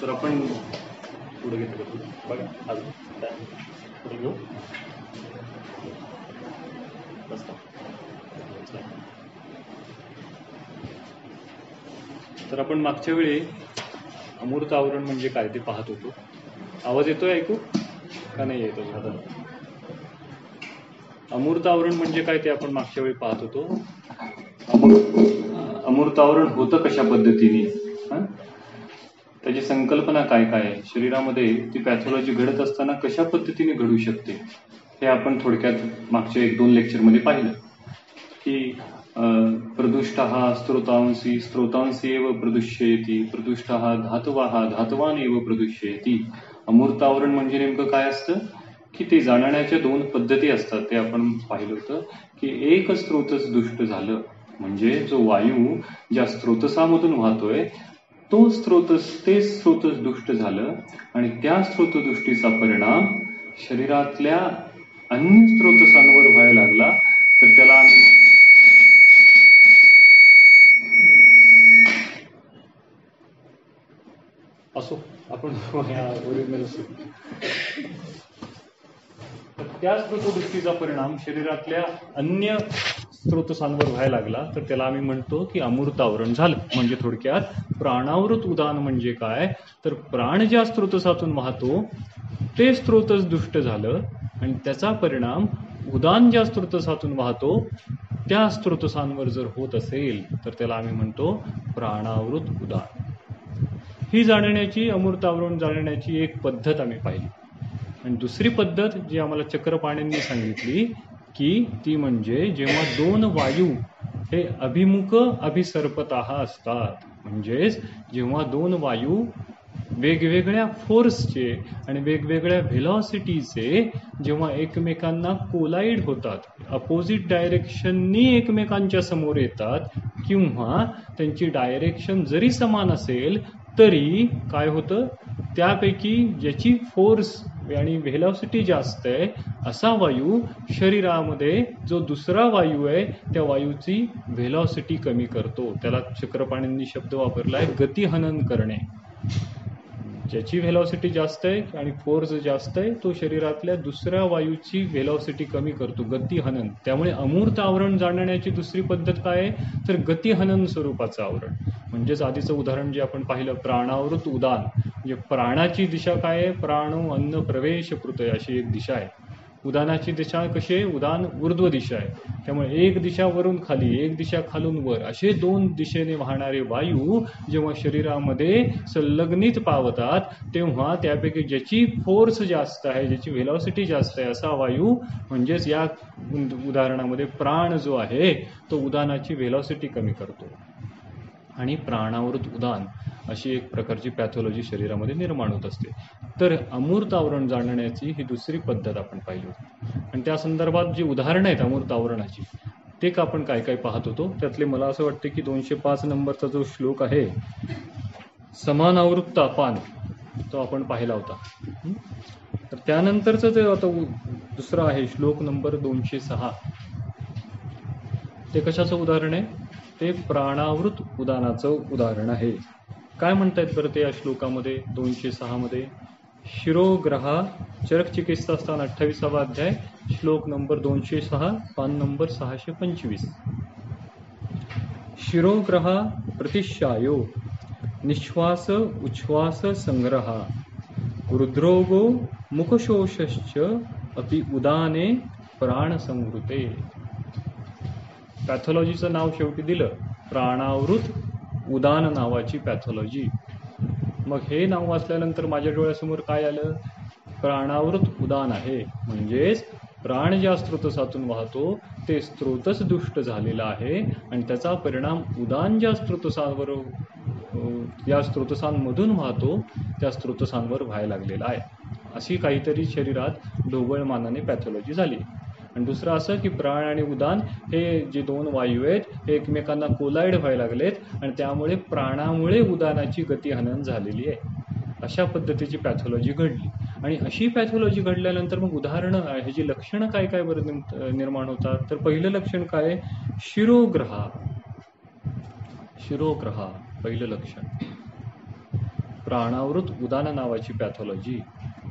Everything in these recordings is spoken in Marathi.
तर आपण पुढे घेतो बघा अजून पुढे घेऊ तर आपण मागच्या वेळी अमूर्त आवरण म्हणजे काय ते पाहत होतो. आवाज येतोय ऐकू का नाही येतो? अमूर्त आवरण म्हणजे काय ते आपण मागच्या वेळी पाहत होतो. अमूर्त आवरण होतं कशा पद्धतीने, त्याची संकल्पना काय काय, शरीरामध्ये ती पॅथॉलॉजी घडत असताना कशा पद्धतीने घडू शकते हे आपण थोडक्यात मागच्या 1-2 लेक्चरमध्ये पाहिलं की प्रदुष्टः स्त्रोतांसी स्त्रोतांसी एव प्रदुष्येति, प्रदुष्टः धातवः धातवान एव प्रदुष्येति. अमूर्त आवरण म्हणजे नेमकं काय असतं की ते जाणण्याच्या 2 पद्धती असतात. ते आपण पाहिलं होतं की एक स्त्रोतच दुष्ट झालं म्हणजे जो वायू ज्या स्त्रोतसामधून वाहतोय ते स्त्रोतच दुष्ट झालं आणि त्या स्त्रोतदुष्टीचा परिणाम शरीरातल्या अन्य स्त्रोतसांवर व्हायला लागला तर त्याला असो आपण ओरिजिनल त्या स्त्रोतदुष्टीचा परिणाम शरीरातल्या अन्य स्त्रोतसांवर व्हायला लागला तर त्याला आम्ही म्हणतो की अमूर्त आवरण झालं. म्हणजे थोडक्यात प्राणावृत उदान म्हणजे काय तर प्राण ज्या स्त्रोतसातून वाहतो ते स्त्रोतच दुष्ट झालं आणि त्याचा परिणाम उदान ज्या स्त्रोतसातून वाहतो त्या स्त्रोतसांवर जर होत असेल तर त्याला आम्ही म्हणतो प्राणावृत उदान. ही जाणण्याची अमूर्त आवरण जाणण्याची एक पद्धत आम्ही पाहिली. आणि दुसरी पद्धत जी आम्हाला चक्रपाणींनी सांगितली की ती म्हणजे जेव्हा 2 वायू हे अभिमुख अभिसर्पतः असतात, म्हणजेच जेव्हा 2 वायू वेगवेगळ्या फोर्सचे आणि वेगवेगळ्या व्हेलॉसिटीचे जेव्हा एकमेकांना कोलाइड होतात, अपोजिट डायरेक्शननी एकमेकांच्या समोर येतात किंवा त्यांची डायरेक्शन जरी समान असेल तरी काय होतं त्यापैकी ज्याची फोर्स आणि व्हेलॉसिटी जास्त आहे असा वायू शरीरामध्ये जो दुसरा वायू आहे त्या वायूची व्हेलॉसिटी कमी करतो. त्याला चक्रपाणींनी शब्द वापरलाय गतिहनन करणे. ज्याची व्हेलॉसिटी जास्त आहे आणि फोर्स जास्त आहे तो शरीरातल्या दुसऱ्या वायूची व्हेलॉसिटी कमी करतो, गतिहनन. त्यामुळे अमूर्त आवरण जाणण्याची दुसरी पद्धत काय आहे तर गतिहनन स्वरूपाचं आवरण. म्हणजेच आधीचं उदाहरण जे आपण पाहिलं प्राणावृत उदान म्हणजे प्राणाची दिशा काय आहे, प्राणो अन्न प्रवेश कृतय अशी एक दिशा आहे. उदानाची दिशा कशी आहे, उदान ऊर्ध्व दिशा आहे. त्यामुळे एक दिशा वरून खाली एक दिशा खालून वर असे 2 दिशेने वाहणारे वायू जेव्हा शरीरामध्ये संलग्नित पावतात तेव्हा त्यापैकी ज्याची फोर्स जास्त आहे ज्याची व्हेलॉसिटी जास्त आहे असा वायू म्हणजेच या उदाहरणामध्ये प्राण जो आहे तो उदानाची व्हेलॉसिटी कमी करतो आणि प्राणावृत उदान अशी एक प्रकारची पॅथॉलॉजी शरीरामध्ये निर्माण होत असते. तर अमूर्त आवरण जाणण्याची ही दुसरी पद्धत आपण पाहिली होती. आणि त्या संदर्भात जी उदाहरणं आहेत अमूर्त आवरणाची ते का आपण काय काय पाहत होतो. त्यातले मला असं वाटतं की 205 नंबरचा जो श्लोक आहे समानावृत्त अपान तो आपण पाहिला होता. तर त्यानंतरचं जे आता दुसरं आहे श्लोक नंबर 206 ते कशाचं उदाहरण आहे, ते प्राणावृत उदानाचं उदाहरण आहे. काय म्हणतायत बरं ते या श्लोकामध्ये 206 मध्ये, शिरोग्रहा चरक चिकित्सा स्थान 28वा अध्याय श्लोक नंबर 206 पान नंबर 625. शिरोग्रहा प्रतिशायो निश्वास उच्छ्वास संग्रहा हृद्रोगो मुखशोषश्च अपि उदाने प्राण संवृते. पॅथॉलॉजीचं नाव शेवटी दिलं प्राणावृत उदान नावाची पॅथॉलॉजी. मग हे नाव वाचल्यानंतर माझ्या डोळ्यासमोर काय आलं, प्राणावृत उदान आहे म्हणजेच प्राण ज्या स्त्रोतसातून वाहतो ते स्त्रोतच दुष्ट झालेला आहे आणि त्याचा परिणाम उदान ज्या स्त्रोतसांवर या स्त्रोतसांमधून वाहतो त्या स्त्रोतसांवर व्हायला लागलेला आहे. अशी काहीतरी शरीरात ढोबळमानाने पॅथॉलॉजी झाली. आणि दुसरं असं की प्राण आणि उदान हे जे 2 वायू आहेत हे एकमेकांना कोलाइड व्हायला लागलेत आणि त्यामुळे प्राणामुळे उदानाची गतिहनन झालेली आहे. अशा पद्धतीची पॅथॉलॉजी घडली. आणि अशी पॅथॉलॉजी घडल्यानंतर मग उदाहरणं ह्याची लक्षणं काय काय बरं निर्माण होतात. तर पहिलं लक्षण काय, शिरोग्रहा. शिरोग्रहा पहिलं लक्षण. प्राणावृत उदान नावाची पॅथॉलॉजी.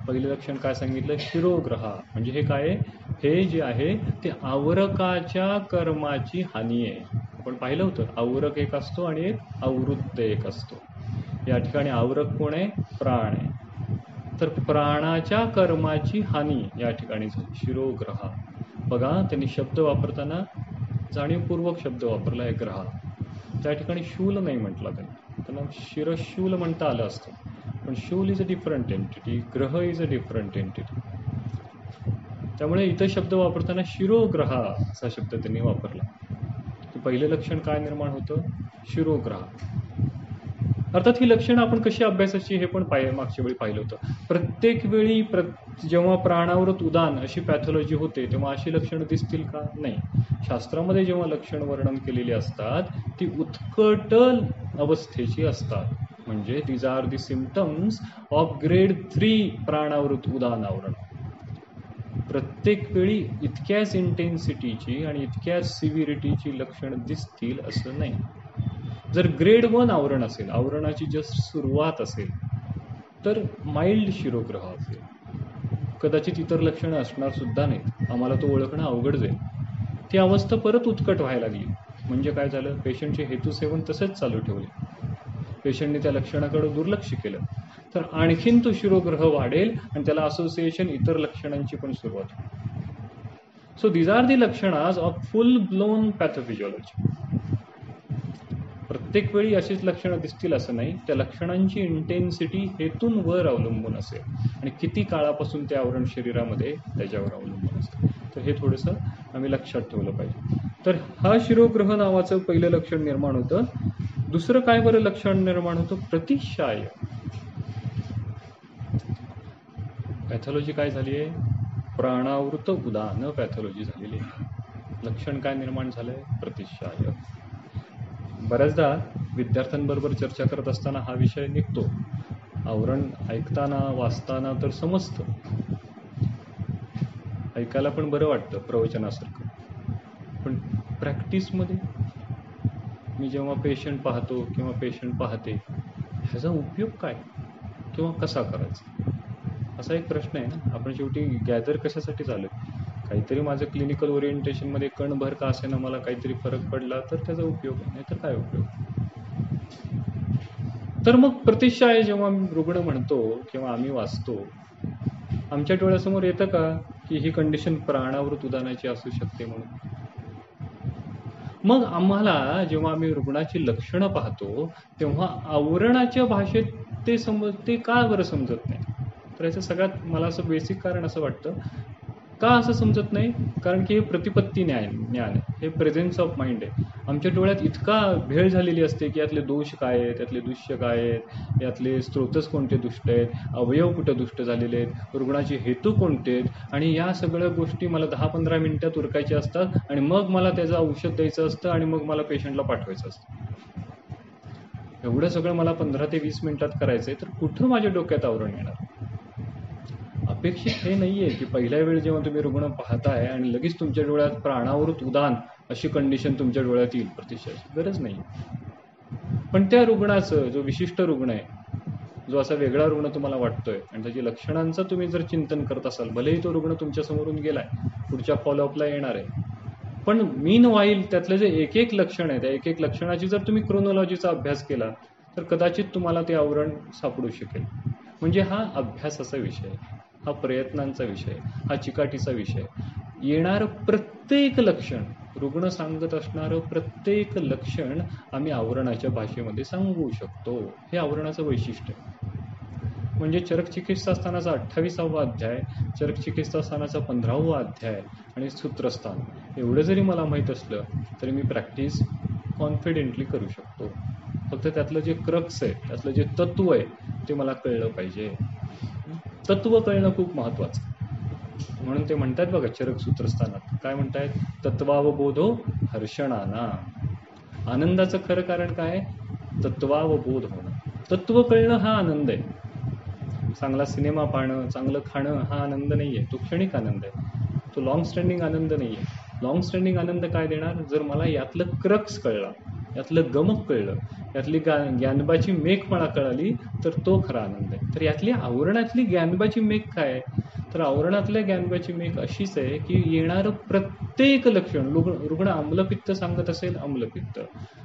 पहिलं लक्षण काय सांगितलं? शिरोग्रहा. म्हणजे हे काय आहे? हे जे आहे ते आवरकाच्या कर्माची हानी आहे. आपण पाहिलं होतं, आवरक एक असतो आणि एक आवृत्त एक असतो. या ठिकाणी आवरक कोण आहे? प्राण आहे. तर प्राणाच्या कर्माची हानी या ठिकाणी झाली. शिरोग्रहा. बघा, त्यांनी शब्द वापरताना जाणीवपूर्वक शब्द वापरला आहे, ग्रहा. त्या ठिकाणी शूल नाही म्हटला त्यांना शिरशूल म्हणता आलं असतं, पण शूल इज अ डिफरंट एंटिटी, ग्रह इज अ डिफरंट एंटिटी. त्यामुळे इथं शब्द वापरताना शिरोग्रहा असा शब्द त्यांनी वापरला. पहिलं लक्षण काय निर्माण होतं? शिरोग्रहा. अर्थात ही लक्षणं आपण कशी अभ्यासाची हे पण मागच्या वेळी पाहिलं होतं. प्रत्येक वेळी जेव्हा प्राणावृत उदान अशी पॅथॉलॉजी होते तेव्हा अशी लक्षणं दिसतील का? नाही. शास्त्रामध्ये जेव्हा लक्षण वर्णन केलेली असतात ती उत्कट अवस्थेची असतात. म्हणजे these are the symptoms of grade 3 प्राणावृत उदान आवरण. प्रत्येक वेळी इतक्याच इंटेन्सिटीची आणि इतक्याच सिव्हिरिटीची लक्षणं दिसतील असं नाही. जर ग्रेड 1 आवरण असेल, आवरणाची जस्ट सुरुवात असेल, तर माइल्ड शिरोग्रह असेल. कदाचित इतर लक्षणं असणार सुद्धा नाहीत. आम्हाला तो ओळखणं अवघड जाईल. ती अवस्था परत उत्कट व्हायला लागली म्हणजे काय झालं? पेशंटचे हेतुसेवन तसंच चालू ठेवले, पेशंटने त्या लक्षणाकडे दुर्लक्ष केलं, तर आणखीन तो शिरोग्रह वाढेल आणि त्याला असोसिएशन इतर लक्षणांची पण सुरुवात होईल. सो दीज आर दी लक्षणाज ऑफ फुल ब्लोन पॅथोफिजिओलॉजी. प्रत्येक वेळी अशीच लक्षणं दिसतील असं नाही. त्या लक्षणांची इंटेन्सिटी हेतून वर अवलंबून असेल आणि किती काळापासून ते आवरण शरीरामध्ये त्याच्यावर अवलंबून असेल. तर हे थोडंसं आम्ही लक्षात ठेवलं पाहिजे. तर हा शिरोग्रह नावाचं पहिलं लक्षण निर्माण होतं. दुसरं काय बरं लक्षण निर्माण होतं? प्रतिशाय. पॅथॉलॉजी काय झाली आहे? प्राणावृत उदान पॅथॉलॉजी झालेली आहे. लक्षण काय निर्माण झालंय? प्रतिशाय. बऱ्याचदा विद्यार्थ्यांबरोबर चर्चा करत असताना हा विषय निघतो. आवरण ऐकताना वाचताना तर समजतं, ऐकायला पण बरं वाटतं प्रवचनासारखं, पण प्रॅक्टिसमध्ये मी जेव्हा पेशंट पाहतो किंवा पेशंट पाहते, ह्याचा उपयोग काय किंवा कसा करायचा, असा एक प्रश्न आहे ना. आपण शेवटी गॅदर कशासाठी चालू आहे? काहीतरी माझं क्लिनिकल ओरिएंटेशनमध्ये कणभर का असेना मला काहीतरी फरक पडला तर त्याचा उपयोग आहे, नाही तर काय उपयोग. तर मग प्रतिशाय जेव्हा रुग्ण म्हणतो किंवा आम्ही वाचतो, आमच्या डोळ्यासमोर येतं का की ही कंडिशन प्राणावृत उदानाची असू शकते म्हणून? मग आम्हाला जेव्हा आम्ही रुग्णाची लक्षणं पाहतो तेव्हा आवरणाच्या भाषेत ते का बरं समजत नाही? तर याचं सगळ्यात मला असं बेसिक कारण असं वाटतं, का असं समजत नाही? कारण की हे प्रतिपत्ती ज्ञान आहे, हे प्रेझेन्स ऑफ माइंड आहे. आमच्या डोळ्यात इतका भेळ झालेली असते की यातले दोष काय आहेत, यातले दुष्य काय आहेत, यातले स्त्रोतच कोणते दुष्ट आहेत, अवयव कुठं दुष्ट झालेले आहेत, रुग्णाचे हेतू कोणते आहेत, आणि या सगळ्या गोष्टी मला 10-15 मिनिटात उरकायच्या असतात आणि मग मला त्याचं औषध द्यायचं असतं आणि मग मला पेशंटला पाठवायचं असतं. एवढं सगळं मला 15 ते 20 मिनिटात करायचंय, तर कुठं माझ्या डोक्यात आवरण येणार? अपेक्षित हे नाहीये की पहिल्या वेळी जेव्हा तुम्ही रुग्ण पाहताय आणि लगेच तुमच्या डोळ्यात प्राणावृत उदान अशी कंडिशन तुमच्या डोळ्यात येईल. प्रतिशाची गरज नाही. पण त्या रुग्णाचं, जो विशिष्ट रुग्ण आहे, जो असा वेगळा रुग्ण तुम्हाला वाटतोय आणि त्याची लक्षणांचं तुम्ही जर चिंतन करत असाल, भलेही तो रुग्ण तुमच्या समोरून गेलाय, पुढच्या फॉलोअपला येणार आहे, पण मीन व्हाईल त्यातलं जे एक एक लक्षण आहे, त्या एक एक लक्षणाची जर तुम्ही क्रोनॉलॉजीचा अभ्यास केला तर कदाचित तुम्हाला ते आवरण सापडू शकेल. म्हणजे हा अभ्यासाचा विषय, हा प्रयत्नांचा विषय, हा चिकाटीचा विषय. येणारं प्रत्येक लक्षण, रुग्ण सांगत असणारं प्रत्येक लक्षण आम्ही आवरणाच्या भाषेमध्ये सांगू शकतो. हे आवरणाचं वैशिष्ट्य आहे. म्हणजे चरकचिकित्सास्थानाचा 28वा अध्याय, चरकचिकित्सास्थानाचा 15वा अध्याय आणि सूत्रस्थान एवढं जरी मला माहीत असलं तरी मी प्रॅक्टिस कॉन्फिडेंटली करू शकतो. फक्त त्यातलं जे क्रक्स आहे, त्यातलं जे तत्व आहे ते मला कळलं पाहिजे. तत्व कळणं खूप महत्वाचं. म्हणून ते म्हणतात बघा चरक सूत्रस्थानात, काय म्हणतायत? तत्वावबोधो हर्षणाना. आनंदाचं खरं कारण काय? तत्वावबोध होणं. तत्व कळणं हा आनंद आहे. चांगला सिनेमा पाहणं, चांगलं खाणं हा आनंद नाहीये, तो क्षणिक आनंद आहे, तो लॉंग स्टँडिंग आनंद नाहीये. लॉंग स्टँडिंग आनंद काय देणार? जर मला यातलं क्रक्स कळला, यातलं गमक कळलं, यातली ज्ञानबाची मेघ मला कळाली, तर तो खरा आनंद आहे. तर यातली आवरणातली ज्ञानबाची मेघ काय आहे? तर आवरणातल्या ज्ञानबाची मेघ अशीच आहे की येणारं प्रत्येक लक्षण, रुग्ण आम्लपित्त सांगत असेल आम्लपित्त,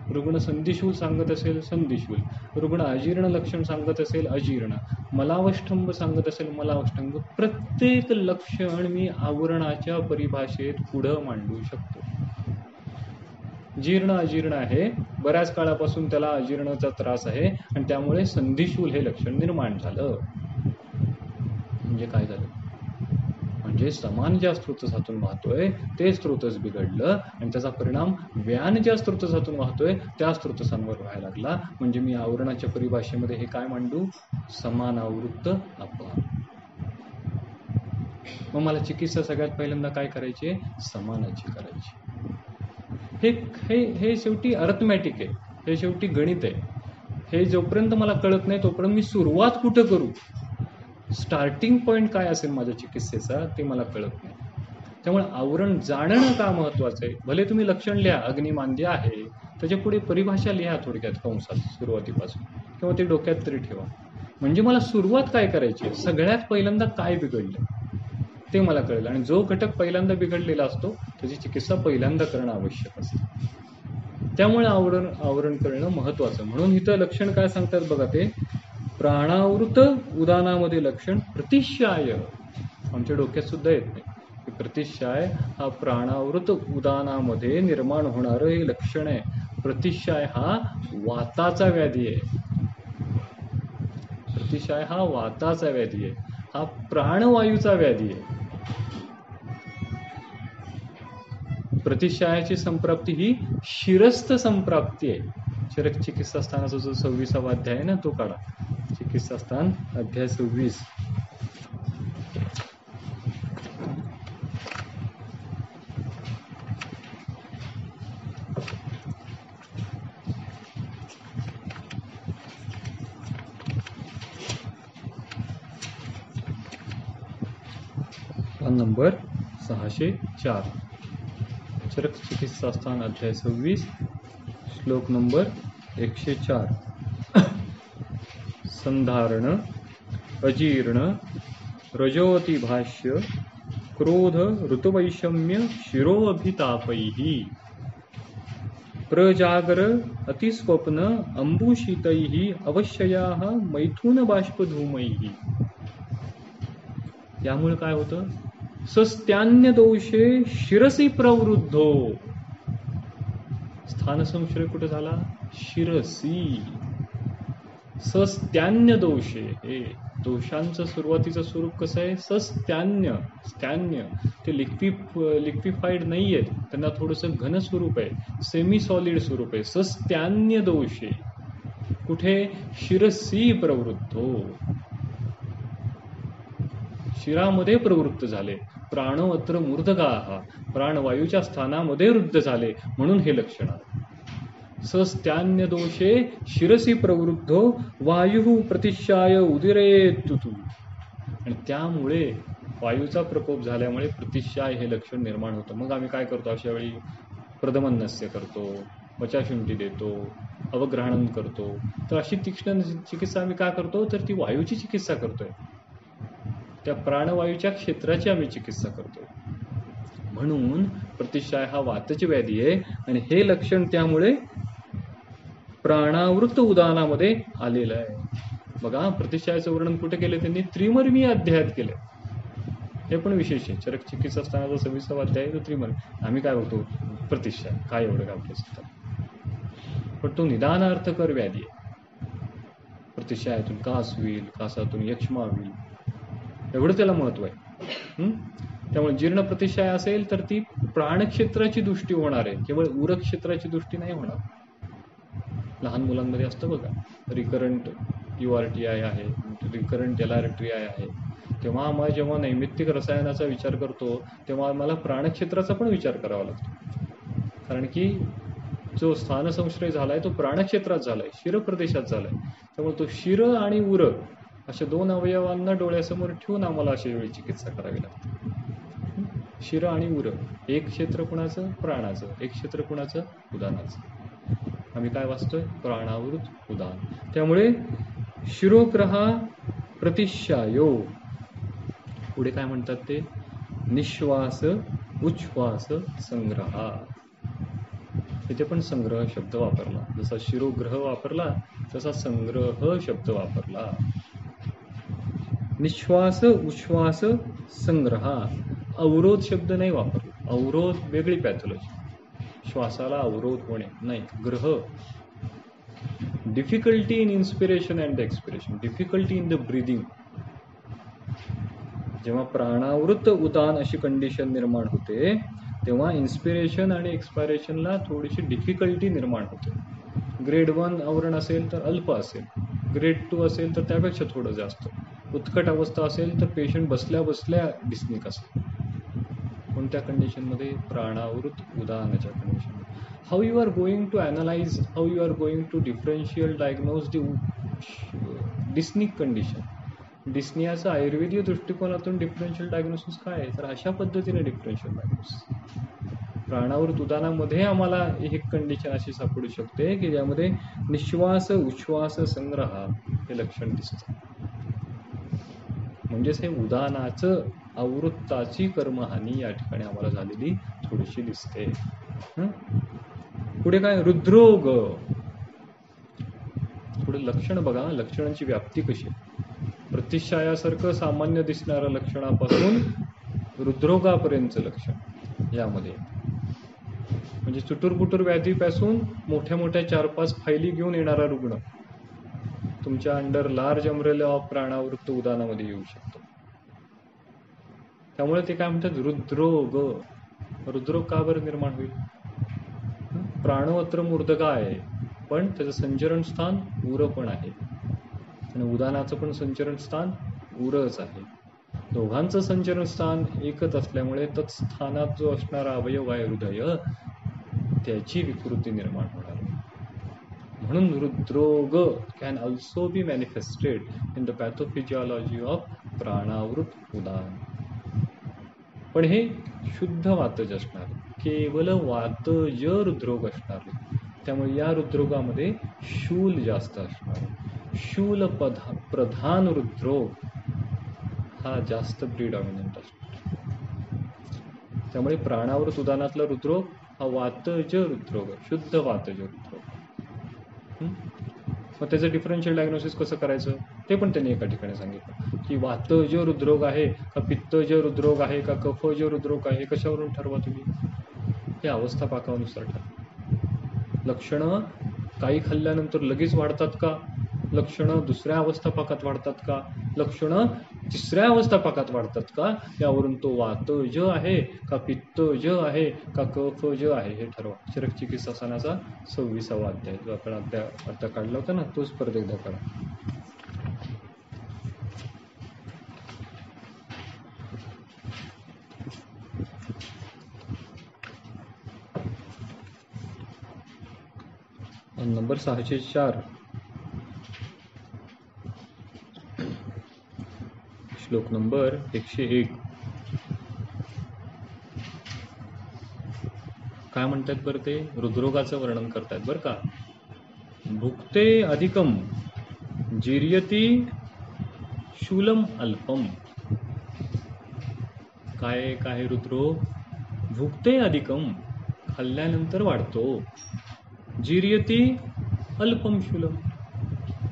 रुग्ण संधिशूल सांगत असेल संधिशूल, रुग्ण अजीर्ण लक्षण सांगत असेल अजीर्ण, मलावष्टंभ सांगत असेल मलावष्टंभ, प्रत्येक लक्षण मी आवरणाच्या परिभाषेत पुढं मांडू शकतो. जीर्ण अजीर्ण आहे, बऱ्याच काळापासून त्याला अजीर्णाचा त्रास आहे आणि त्यामुळे संधिशूल हे लक्षण निर्माण झालं. म्हणजे काय झालं? म्हणजे समान ज्या स्रोतसातून वाहतोय ते स्रोतच बिघडलं आणि त्याचा परिणाम व्यान ज्या स्रोतसातून वाहतोय त्या स्रोतसांवर व्हायला लागला. म्हणजे मी आवरणाच्या परिभाषेमध्ये हे काय मांडू? समान आवृत्त अपवाद. मग मला चिकित्सा सगळ्यात पहिल्यांदा काय करायची? समानाची करायची. हे शेवटी अर्थमॅटिक आहे, हे शेवटी गणित आहे. हे जोपर्यंत मला कळत नाही तोपर्यंत मी सुरुवात कुठं करू, स्टार्टिंग पॉईंट काय असेल माझ्या चिकित्सेचा ते मला कळत नाही. त्यामुळे आवरण जाणणं का महत्वाचं आहे. भले तुम्ही लक्षण लिहा, अग्निमांद्य आहे, त्याच्या पुढे परिभाषा लिहा थोडक्यात कंसात सुरुवातीपासून, किंवा ते डोक्यात तरी ठेवा. म्हणजे मला सुरुवात काय करायची, सगळ्यात पहिल्यांदा काय बिघडलं ते मला कळलं, आणि जो घटक पहिल्यांदा बिघडलेला असतो त्याची चिकित्सा पहिल्यांदा करणं आवश्यक असतं. त्यामुळे आवरण करणं महत्वाचं. म्हणून इथं लक्षण काय सांगतात बघा, ते प्राणावृत उदानामध्ये लक्षण प्रतिशाय, आमच्या डोक्यात सुद्धा येत नाही. प्रतिशाय हा प्राणावृत उदानामध्ये निर्माण होणारं हे लक्षण आहे. प्रतिशाय हा वाताचा व्याधी आहे. प्रतिशाय हा वाताचा व्याधी आहे, हा प्राणवायूचा व्याधी आहे. प्रतिशायाची संप्राप्ती ही शिरस्थ संप्राप्ती आहे. शरक चिकित्सा स्थानाचा जो 26वा अध्याय आहे ना, तो काढा. चिकित्सा स्थान अध्याय 26. नंबर 604. चरक चिकित्सा स्थान अध्याय 26 श्लोक नंबर 104. संधारण अजीर्ण रजोति भाष्य क्रोध ऋतुवैषम्य शिरोभितापैः प्रजागर अतिस्वप्न अंबुशीतैः अवश्ययाः मैथुन बाष्पधूमैः. यामुळे काय होतं? सस्त्यान्य दोषे शिरसी प्रवृद्धो. स्थान संशय कुठे झाला? शिरसी. सस्त्यान्य दोषे, हे दोषांचं सुरुवातीचं स्वरूप कसं आहे? सस्त्यान्य. स्त्यान्य ते लिक्विफाईड नाहीये, त्यांना थोडंसं घन स्वरूप आहे, सेमी सॉलिड स्वरूप आहे. सस्त्यान्य दोषे कुठे? शिरसी प्रवृद्धो, शिरामध्ये प्रवृत्त झाले. प्राणो अत्र मूर्धगाः, प्राणवायूच्या स्थानामध्ये वृद्ध झाले, म्हणून हे लक्षण आहे. सस्त्यान्य दोषे शिरसी प्रवृद्धो वायु प्रतिशाय उदिरे तुतु. आणि त्यामुळे वायूचा प्रकोप झाल्यामुळे प्रतिशाय हे लक्षण निर्माण होतं. मग आम्ही काय करतो अशा वेळी? प्रदमनस्य करतो, वचाशुंठी देतो, अवग्रहणन करतो. तर अशी तीक्ष्ण चिकित्सा आम्ही काय करतो? तर ती वायूची चिकित्सा करतोय, त्या प्राणवायूच्या क्षेत्राची आम्ही चिकित्सा करतोय. म्हणून प्रतिशाय हा वाताची व्याधी आहे, आणि हे लक्षण त्यामुळे प्राणावृत्त उदानामध्ये आलेलं आहे. बघा, प्रतिशायाचं वर्णन कुठे केलं त्यांनी? त्रिमर्मी अध्यायात केलं. हे पण विशेष आहे. चरक चिकित्सा स्थानाचा 26वा अध्याय तो त्रिमर्मी. आम्ही काय बघतो? प्रतिशाय काय एवढं गावलं असतं, पण तो निदानार्थकर व्याधी आहे. प्रतिशायातून कास होईल, कासातून यक्ष्मा होईल, एवढं त्याला महत्व आहे. त्यामुळे जीर्ण प्रतिशाय असेल तर ती प्राणक्षेत्राची दृष्टी होणार आहे, केवळ उरक्षेत्राची दृष्टी नाही होणार. लहान मुलांमध्ये असतं बघा, रिकरंट URTI आहे, रिकरंट LRTI आहे. तेव्हा आम्हाला जेव्हा नैमित्तिक रसायनाचा विचार करतो तेव्हा आम्हाला प्राणक्षेत्राचा पण विचार करावा लागतो. कारण की जो स्थानसंश्रय झालाय तो प्राणक्षेत्रात झालाय, शिरप्रदेशात झालाय. त्यामुळे तो शिर आणि उर अशा दोन अवयवांना डोळ्यासमोर ठेवून आम्हाला अशा वेळी चिकित्सा करावी लागते. शिर आणि उर, एक क्षेत्र कुणाचं? प्राणाचं, एक क्षेत्र कुणाचं? उदानाचं. आम्ही काय वाचतोय? प्राणावृत उदान. त्यामुळे शिरोग्रहा प्रतिशायो. पुढे काय म्हणतात ते? निश्वास उच्छ्वास संग्रहा. इथे पण संग्रह शब्द वापरला. जसा शिरोग्रह वापरला तसा संग्रह शब्द वापरला. निश्वास उच्छ्वास संग्रहा. अवरोध शब्द नाही वापरला. अवरोध वेगळी पॅथॉलॉजी. श्वासाला अवरोध होणे नाही. ग्रह. Difficulty in inspiration and expiration. Difficulty in the breathing. जेव्हा प्राणावृत उदान अशी कंडिशन निर्माण होते तेव्हा इन्स्पिरेशन आणि एक्सपायरेशनला थोडीशी डिफिकल्टी निर्माण होते. ग्रेड 1 आवरण असेल तर अल्प असेल, ग्रेड 2 असेल तर त्यापेक्षा थोडं जास्त, उत्कट अवस्था असेल तर पेशंट बसल्या बसल्या डिस्निक असेल. कोणत्या कंडिशनमध्ये? प्राणावृत उदानाच्या condition. How you are going to analyse, how you are going to differential diagnose the dyspneic condition. डिस्नियाचं आयुर्वेदीय दृष्टिकोनातून डिफरन्शियल डायग्नोसिस काय आहे? तर अशा पद्धतीने डिफरन्शियल डायग्नोसिस. प्राणावृत उदानामध्ये आम्हाला एक कंडिशन अशी सापडू शकते की ज्यामध्ये निश्वास उच्छ्वास संग्रह हे लक्षण दिसतं. म्हणजेच हे उदानाचं आवृत्ताची कर्महानी या ठिकाणी आम्हाला झालेली थोडीशी दिसते. पुढे काय? हृद्रोग. पुढे लक्षण बघा, लक्षणांची व्याप्ती कशी. प्रतिशायासारखं सामान्य दिसणाऱ्या लक्षणापासून हृद्रोगापर्यंतचं लक्षण यामध्ये. म्हणजे चुटूरपुटूर व्याधीपासून मोठ्या मोठ्या 4-5 फायली घेऊन येणारा रुग्ण तुमच्या अंडर लार्ज अम्ब्रेला ऑफ प्राणावृत्त उदानामध्ये येऊ शकतो. त्यामुळे ते काय म्हणतात? हृद्रोग. हृद्रोग का बरं निर्माण होईल? प्राणवत्र मूर्धका आहे पण त्याचं संचरण स्थान उर पण आहे आणि उदानाचं पण संचरण स्थान उरच आहे. दोघांचं संचरण स्थान एकच असल्यामुळे तत्स्थानात जो असणारा अवयव आहे हृदय त्याची विकृती निर्माण होणार. म्हणून हृद्रोग can also be manifested in the pathophysiology of प्राणावृत उदान. पण हे शुद्ध वातज असणार, केवळ वातज हृद्रोग असणार. त्यामुळे या हृद्रोगामध्ये शूल जास्त असणार. शूल प्रधान हृद्रोग हा जास्त प्रिडॉमिनंट असणार. त्यामुळे प्राणावृत उदानातला हृद्रोग हा वातज हृद्रोग, शुद्ध वातज हृद्रोग. मग त्याचं डिफरन्शियल डायग्नोसिस कसं करायचं ते पण त्यांनी एका ठिकाणी सांगितलं की वातज हृद्रोग आहे का पित्तज हृद्रोग आहे का कफज हृद्रोग आहे. कशावरून ठरवा तुम्ही? हे अवस्था पाकानुसार ठरवा. लक्षणं काही खाल्ल्यानंतर लगेच वाढतात का? लक्षणं दुसऱ्या अवस्थापाकात वाढतात का? लक्षणं तिसऱ्या अवस्थापाकात वाढतात का? यावरून तो वातज आहे का पित्तज आहे का कफज आहे हे ठरवा. शरचिकित्सासनाचा 26वा अध्याय जो आपण आता काढला होता ना तोच परत एकदा करा. नंबर 604 श्लोक नंबर 101. काय म्हणतात बरं ते? हृद्रोगाचं वर्णन करतात बरं का. भुक्ते अधिकम जीर्यती शूलम अल्पम. काय काय हृद्रोग? भुक्ते अधिकम खाल्ल्यानंतर वाढतो, जीर्यती अल्पम शूलम.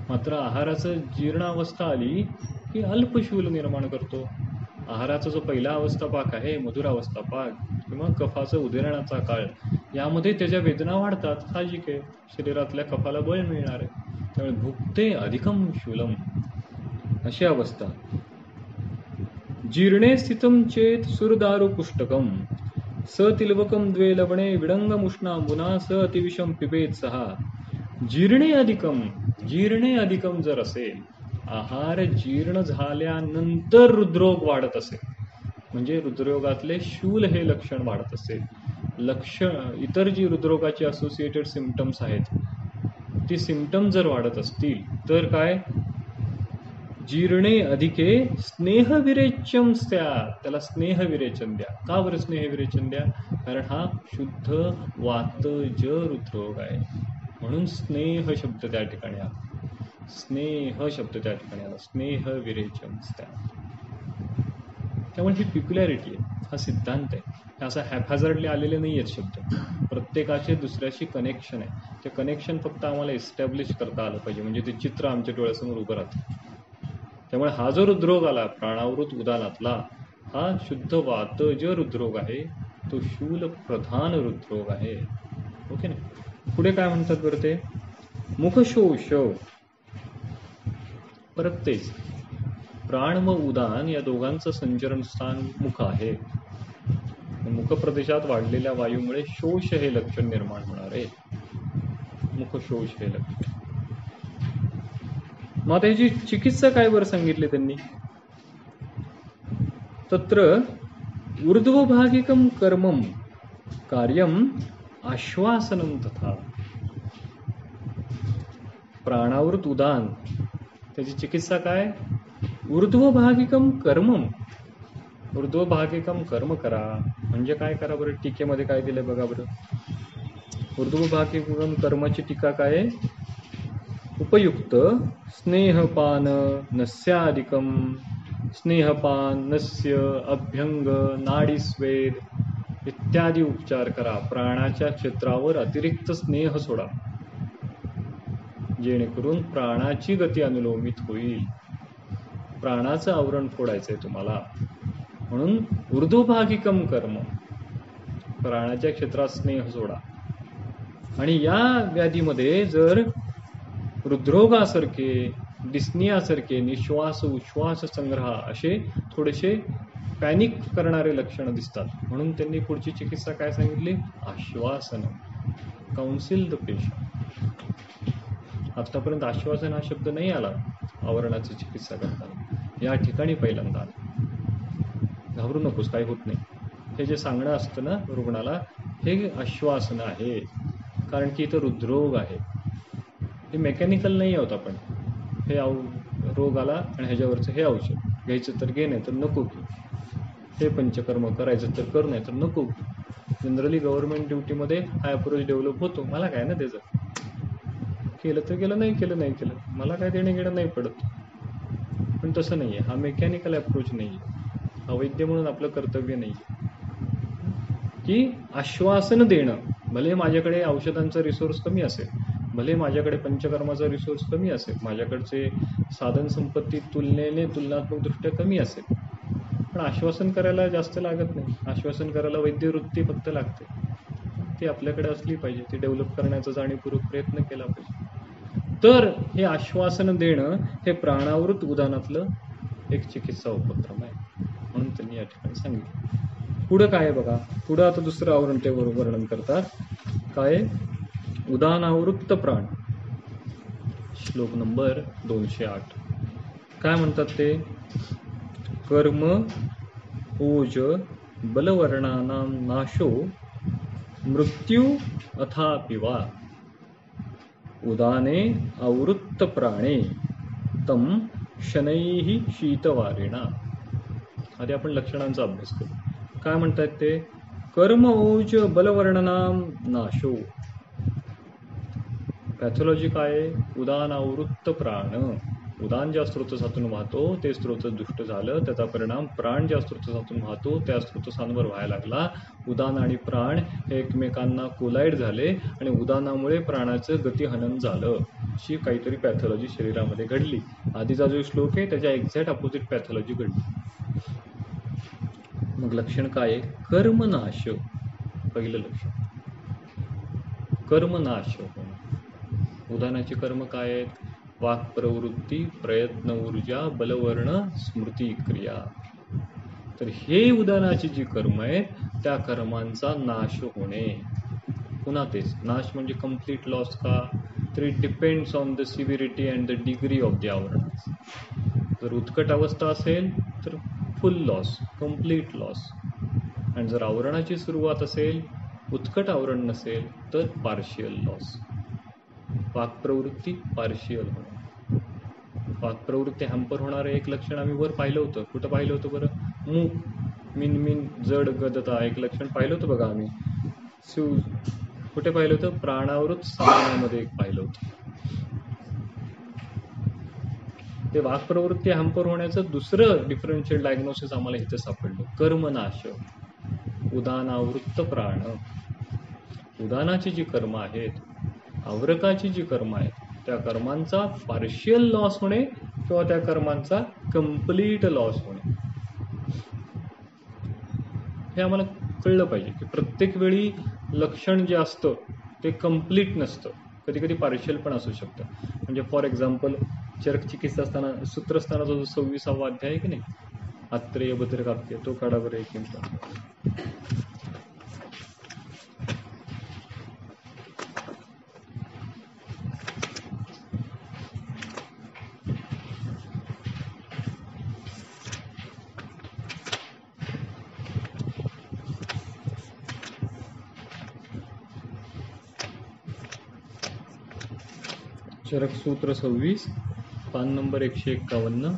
मात्र आहाराचं जीर्णावस्था आली की अल्पशूल निर्माण करतो. आहाराचा जो पहिला अवस्थापाक आहे मधुरावस्थापाक किंवा कफाचं उदीरणाचा काळ यामध्ये त्याच्या वेदना वाढतात. साहजिक आहे, शरीरातल्या कफाला बळ मिळणार आहे. त्यामुळे भुक्ते अधिकम शूलम अशी अवस्था. जीर्णे स्थितम चेत सुरदारू पुष्टकम स तिलवकम द्वे लवणे विडंगमुष्णांबुना स अतिविषम पिबेत सहा. जीर्णे अधिकम जर असेल, आहार जीर्ण झाल्यानंतर हृद्रोग वाढत असेल म्हणजे हृद्रोगातले शूल हे लक्षण वाढत असेल, इतर जी हृद्रोगाची असोसिएटेड सिम्पटम्स आहेत ती सिम्पटम जर वाढत असतील तर काय? जीर्णे अधिके स्नेहविरेचन स्यात्. त्याला स्नेहविरेचन द्या. का बरं स्नेहविरेचन द्या? कारण हा शुद्ध वातज हृद्रोग आहे. म्हणून स्नेह शब्द त्या ठिकाणी आला. स्नेह शब्द त्या ठिकाणी आला. स्नेह विरेचन. त्यामुळे ही पिक्युलॅरिटी आहे, हा सिद्धांत आहे. हे असं हॅपहॅझर्डली आलेले नाही आहेत शब्द. प्रत्येकाचे दुसऱ्याशी कनेक्शन आहे. ते कनेक्शन फक्त आम्हाला एस्टॅब्लिश करता आलं पाहिजे, म्हणजे ते चित्र आमच्या डोळ्यासमोर उभं राहतं. त्यामुळे हा जो हृद्रोग आला प्राणावृत उदानातला, हा शुद्ध वातज हृद्रोग आहे. तो शूल प्रधान हृद्रोग आहे. ओके ना. पुढे काय म्हणतात बरं ते? मुखशोष. परत तेच, प्राण व उदान या दोघांचं संचरण स्थान मुख आहे. मुख प्रदेशात वाढलेल्या वायूमुळे शोष हे लक्षण निर्माण होणार आहे. मुखशोष हे लक्षण. मग त्याची चिकित्सा काय बरं सांगितली त्यांनी? तत्र ऊर्ध्वभागिकं कर्मं कार्यम आश्वासनं तथा. प्राणावृत उदान, त्याची चिकित्सा काय? ऊर्ध्वभागिकम कर्मम. ऊर्ध्वभागिकम कर्म करा म्हणजे काय करा बरं? टीकेमध्ये काय दिलंय बघा बरं. ऊर्ध्वभागिकम कर्माची टीका काय? उपयुक्त स्नेहपान नस्यादिकम. स्नेहपान, नस्य, अभ्यंग, नाडीस्वेद इत्यादी उपचार करा. प्राणाच्या क्षेत्रावर अतिरिक्त स्नेह सोडा, जेणेकरून प्राणाची गती अनुलोमित होईल. प्राणाचं आवरण फोडायचंय तुम्हाला, म्हणून ऊर्ध्वभागिकम कर्म, प्राणाच्या क्षेत्रात स्नेह सोडा. आणि या व्याधीमध्ये जर हृद्रोगासारखे, डिस्नियासारखे, निश्वास उश्वास संग्रह असे थोडेसे पॅनिक करणारे लक्षणं दिसतात, म्हणून त्यांनी पुढची चिकित्सा काय सांगितली? आश्वासन. Council the patient. आतापर्यंत आश्वासन हा शब्द नाही आला आवरणाची चिकित्सा करताना, या ठिकाणी पहिल्यांदा आला. घाबरू नकोस, काही होत नाही. हे जे सांगणं असतं ना रुग्णाला, हे आश्वासन आहे. कारण की इथं हृद्रोग आहे. हे मेकॅनिकल नाही आहोत आपण. हे रोग आला आणि ह्याच्यावरचं हे औषध घ्यायचं तर घे, नाही तर नको घे. हे पंचकर्म करायचं तर कर, नाही तर नको. जनरली गव्हर्नमेंट ड्युटीमध्ये हा अप्रोच डेव्हलप होतो. मला काय ना त्याचं, केलं तर केलं, नाही केलं नाही केलं, मला काय देणं घेणं नाही पडत. पण तसं नाही आहे. हा मेकॅनिकल अप्रोच नाही आहे. हा वैद्य म्हणून आपलं कर्तव्य नाही की आश्वासन देणं. भले माझ्याकडे औषधांचा रिसोर्स कमी असेल, भले माझ्याकडे पंचकर्माचा रिसोर्स कमी असेल, माझ्याकडचे साधन संपत्ती तुलनात्मक दृष्ट्या कमी असेल, पण आश्वासन करायला जास्त लागत नाही. आश्वासन करायला वैद्यवृत्ती फक्त लागते. ती आपल्याकडे असली पाहिजे. ती डेव्हलप करण्याचा जाणीवपूर्वक प्रयत्न केला पाहिजे. तर हे आश्वासन देणं हे प्राणावृत उदानातलं एक चिकित्सा उपक्रम आहे, म्हणून त्यांनी या ठिकाणी सांगितलं. पुढं काय आहे बघा. पुढं आता दुसरं आवरण ते वर्णन करतात. काय? उदानावृत्त प्राण. श्लोक नंबर 208. काय म्हणतात ते? कर्म ओज बलवर्णानां नाशो मृत्यू अथापि वा उदाने आवृत्त प्राणे तम शनैः शीतवारिणा. आधी आपण लक्षणांचा अभ्यास करू. काय म्हणतात ते? कर्म ओज बलवर्णानां नाशो. पॅथॉलॉजी काय? उदान आवृत्त प्राण. उदान ज्या स्रोतसातून वाहतो ते स्रोत दुष्ट झालं, त्याचा परिणाम प्राण ज्या स्रोतसातून वाहतो त्या स्रोतसांवर व्हायला लागला. उदान आणि प्राण हे एकमेकांना कोलाईड झाले आणि उदानामुळे प्राणाचं गतिहनन झालं. अशी काहीतरी पॅथॉलॉजी शरीरामध्ये घडली. आधीचा जो श्लोक आहे त्याच्या एक्झॅक्ट अपोजिट पॅथॉलॉजी घडली. मग लक्षण काय आहे? कर्मनाश. पहिलं लक्षण कर्मनाश होणं. उदानाची कर्म काय आहेत? वाक प्रवृत्ती, प्रयत्न, ऊर्जा, बलवर्ण, स्मृती, क्रिया. तर हे उदानाची जी कर्म आहेत त्या कर्मांचा नाश होणे. पुन्हा तेच, नाश म्हणजे कम्प्लीट लॉस का? तर it depends on the severity and the degree of the आवरण. जर उत्कट अवस्था असेल तर फुल लॉस, कम्प्लीट लॉस. आणि जर आवरणाची सुरुवात असेल, उत्कट आवरण नसेल तर पार्शियल लॉस. वाक्प्रवृत्ती पार्शियल होणं. वाक्प्रवृत्ती हॅम्पर होणारं एक लक्षण आम्ही वर पाहिलं होतं. कुठं पाहिलं होतं बरं? मूक, मिनमिन, जड, गदता एक लक्षण पाहिलं होतं बघा आम्ही. कुठे पाहिलं होतं? प्राणावृत समानामध्ये एक पाहिलं होतं. ते वाक्प्रवृत्ती हंपर होण्याचं दुसरं डिफरन्शियल डायग्नोसिस आम्हाला इथे सापडलं. कर्मनाश, उदानावृत्त प्राण. उदानाची जी कर्म आहेत, आवरकाची जी कर्म आहेत, त्या कर्मांचा पार्शियल लॉस होणे किंवा त्या कर्मांचा कंप्लीट लॉस होणे, हे आम्हाला कळलं पाहिजे की प्रत्येक वेळी लक्षण जे असतं ते कंप्लीट नसतं, कधी कधी पार्शियल पण असू शकतं. म्हणजे फॉर एक्झाम्पल चरक चिकित्सा असताना सूत्रस्थानाचा जो 26वा अध्याय आहे की नाही, आत्रेय भद्रकाप्य, तो काढा बरं एक मिनिट. चरक सूत्र 26, पान नंबर 151,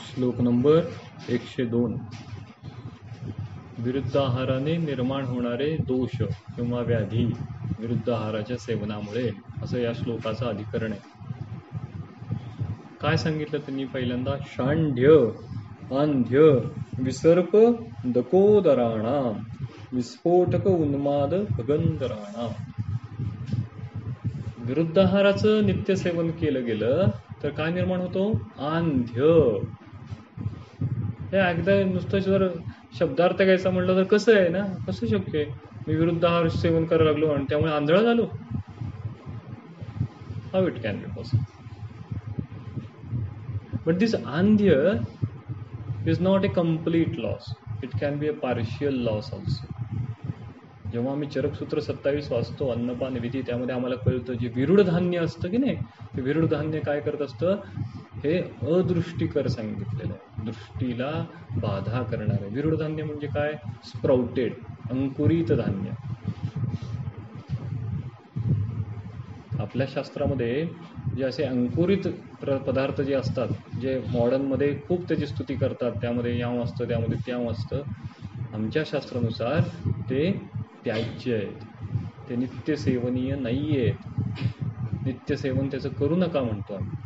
श्लोक नंबर 102. विरुद्ध आहाराने निर्माण होणारे दोष किंवा व्याधी विरुद्ध आहाराच्या सेवनामुळे, असं या श्लोकाचं अधिकरण आहे. काय सांगितलं त्यांनी? पहिल्यांदा शांढ्य, आंध्य, विसर्प दकोदराणाम, विस्फोटक उन्माद भगंदराणाम. विरुद्ध आहाराचं नित्य सेवन केलं गेलं तर काय निर्माण होतो? आंध्य. हे एकदा नुसतं जर शब्दार्थ घ्यायचा म्हटलं तर कसं आहे ना, कसं शक्य आहे? मी विरुद्ध आहार सेवन करायला लागलो आणि त्यामुळे आंधळा झालो? How it can be possible? But this आंध्य is not a complete loss, it can be a partial loss also. जेव्हा आम्ही चरकसूत्र 27 वाचतो, अन्नपान विधी, त्यामध्ये आम्हाला कळतं जे विरुड धान्य असतं की नाही, ते विरुड धान्य काय करत असतं? हे अदृष्टीकर सांगितलेलं आहे, दृष्टीला बाधा करणार आहे. विरुड धान्य म्हणजे काय? स्प्राउटेड, अंकुरित धान्य. आपल्या शास्त्रामध्ये जे असे अंकुरित पदार्थ जे असतात, जे मॉडर्नमध्ये खूप त्याची स्तुती करतात, त्यामध्ये याव असतं, त्यामध्ये त्याव असतं, आमच्या शास्त्रानुसार ते त्याज्य आहेत, ते नित्यसेवनीय नाही आहेत. नित्यसेवन त्याचं करू नका म्हणतो आम्ही.